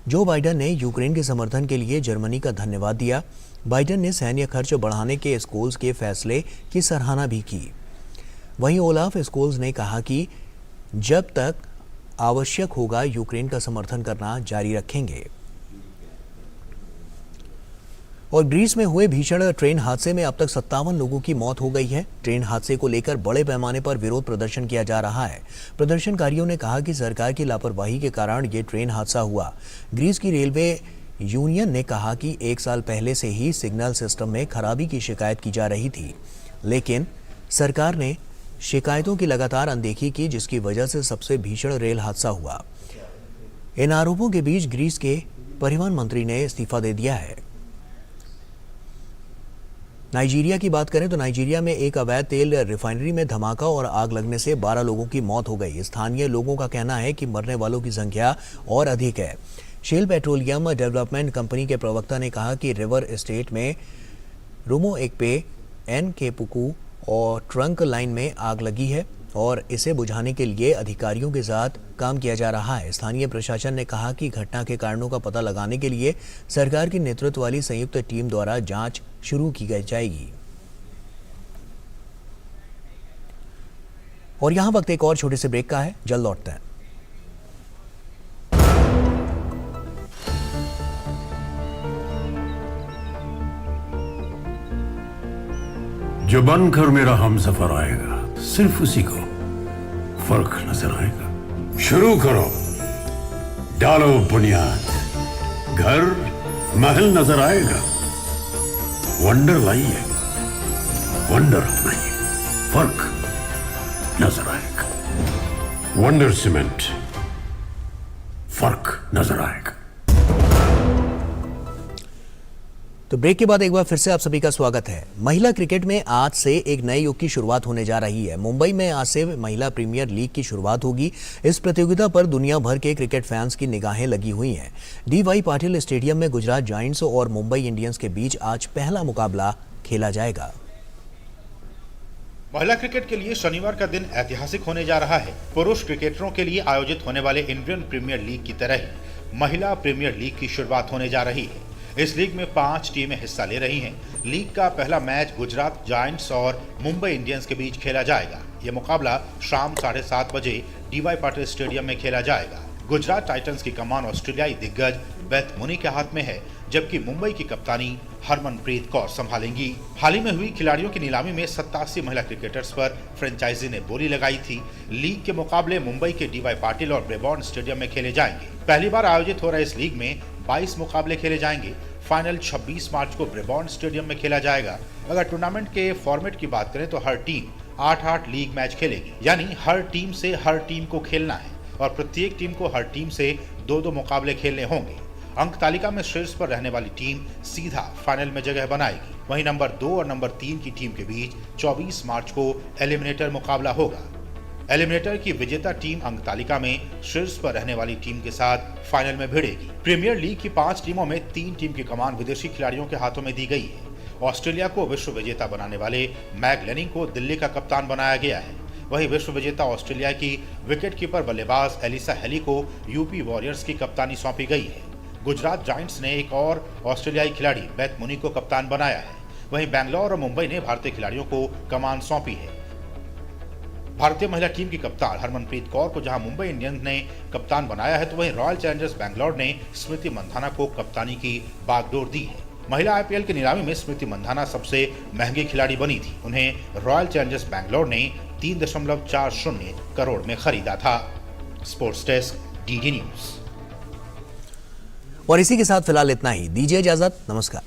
जो बाइडेन ने यूक्रेन के समर्थन के लिए जर्मनी का धन्यवाद दिया। बाइडेन ने सैन्य खर्च बढ़ाने के स्कोल्स के फैसले की सराहना भी की। वहीं ओलाफ स्कोल्स ने कहा कि जब तक आवश्यक होगा यूक्रेन का समर्थन करना जारी रखेंगे। और ग्रीस में हुए भीषण ट्रेन हादसे में अब तक 57 लोगों की मौत हो गई है। ट्रेन हादसे को लेकर बड़े पैमाने पर विरोध प्रदर्शन किया जा रहा है। प्रदर्शनकारियों ने कहा कि सरकार की लापरवाही के कारण ये ट्रेन हादसा हुआ। ग्रीस की रेलवे यूनियन ने कहा कि 1 साल पहले से ही सिग्नल सिस्टम में खराबी की शिकायत की जा रही थी, लेकिन सरकार ने शिकायतों की लगातार अनदेखी की, जिसकी वजह से सबसे भीषण रेल हादसा हुआ। इन आरोपों के बीच ग्रीस के परिवहन मंत्री ने इस्तीफा दे दिया है। नाइजीरिया की बात करें तो नाइजीरिया में एक अवैध तेल रिफाइनरी में धमाका और आग लगने से 12 लोगों की मौत हो गई। स्थानीय लोगों का कहना है कि मरने वालों की संख्या और अधिक है। शेल पेट्रोलियम डेवलपमेंट कंपनी के प्रवक्ता ने कहा कि रिवर एस्टेट में रूमो एकपे एन केपुकू और ट्रंक लाइन में आग लगी है और इसे बुझाने के लिए अधिकारियों के साथ काम किया जा रहा है। स्थानीय प्रशासन ने कहा कि घटना के कारणों का पता लगाने के लिए सरकार की नेतृत्व वाली संयुक्त टीम द्वारा जांच शुरू की जाएगी। और यहां वक्त एक और छोटे से ब्रेक का है, जल्द लौटते हैं। जो बनकर मेरा हमसफर आएगा, सिर्फ उसी को फर्क नजर आएगा। शुरू करो, डालो बुनियाद, घर महल नजर आएगा। वंडर लाइए, वंडर अपनाइए, फर्क नजर आएगा। वंडर सीमेंट, फर्क नजर आएगा। तो ब्रेक के बाद एक बार फिर से आप सभी का स्वागत है। महिला क्रिकेट में आज से एक नए युग की शुरुआत होने जा रही है। मुंबई में आज से महिला प्रीमियर लीग की शुरुआत होगी। इस प्रतियोगिता पर दुनिया भर के क्रिकेट फैंस की निगाहें लगी हुई हैं। डी.वाई. पाटिल स्टेडियम में गुजरात जायंट्स और मुंबई इंडियंस के बीच आज पहला मुकाबला खेला जाएगा। महिला क्रिकेट के लिए शनिवार का दिन ऐतिहासिक होने जा रहा है। पुरुष क्रिकेटरों के लिए आयोजित होने वाले इंडियन प्रीमियर लीग की तरह ही महिला प्रीमियर लीग की शुरुआत होने जा रही है। इस लीग में 5 टीमें हिस्सा ले रही हैं। लीग का पहला मैच गुजरात जायंट्स और मुंबई इंडियंस के बीच खेला जाएगा। यह मुकाबला शाम 7:30 बजे डी.वाई. पाटिल स्टेडियम में खेला जाएगा। गुजरात टाइटंस की कमान ऑस्ट्रेलियाई दिग्गज बेथ मुनी के हाथ में है, जबकि मुंबई की कप्तानी हरमनप्रीत कौर संभालेंगी। हाल ही में हुई खिलाड़ियों की नीलामी में 87 महिला क्रिकेटर्स पर फ्रेंचाइजी ने बोली लगाई थी। लीग के मुकाबले मुंबई के डी.वाई. पाटिल और ब्रेबॉर्न स्टेडियम में खेले जाएंगे। पहली बार आयोजित हो रहे इस लीग में 22 मुकाबले खेले जाएंगे। फाइनल 26 मार्च को ब्रेबॉर्न स्टेडियम में खेला जाएगा। अगर टूर्नामेंट के फॉर्मेट की बात करें तो हर टीम 8-8 लीग मैच खेलेगी, यानी हर टीम से हर टीम को खेलना है और प्रत्येक टीम को हर टीम से 2-2 मुकाबले खेलने होंगे। अंक तालिका में शीर्ष पर रहने वाली टीम सीधा फाइनल में जगह बनाएगी। वहीं नंबर 2 और नंबर 3 की टीम के बीच 24 मार्च को एलिमिनेटर मुकाबला होगा। एलिमिनेटर की विजेता टीम अंक तालिका में शीर्ष पर रहने वाली टीम के साथ फाइनल में भिड़ेगी। प्रीमियर लीग की 5 टीमों में 3 टीम की कमान विदेशी खिलाड़ियों के हाथों में दी गई है। ऑस्ट्रेलिया को विश्व विजेता बनाने वाले मैग लेनिंग को दिल्ली का कप्तान बनाया गया है। वहीं विश्व विजेता ऑस्ट्रेलिया की विकेटकीपर बल्लेबाज एलिसा हेली को यूपी वॉरियर्स की कप्तानी सौंपी गई है। गुजरात जायंट्स ने एक और ऑस्ट्रेलियाई खिलाड़ी बेथ मुनी को कप्तान बनाया है। वहीं बैंगलोर और मुंबई ने भारतीय खिलाड़ियों को कमान सौंपी है। भारतीय महिला टीम की कप्तान हरमनप्रीत कौर को जहां मुंबई इंडियंस ने कप्तान बनाया है, तो वहीं रॉयल चैलेंजर्स बैंगलोर ने स्मृति मंधाना को कप्तानी की बागडोर दी है। महिला आईपीएल की नीलामी में स्मृति मंधाना सबसे महंगी खिलाड़ी बनी थी। उन्हें रॉयल चैलेंजर्स बैंगलोर ने 3.40 करोड़ में खरीदा था। Sports desk, DD news. और इसी के साथ फिलहाल इतना ही। दीजिए इजाजत, नमस्कार।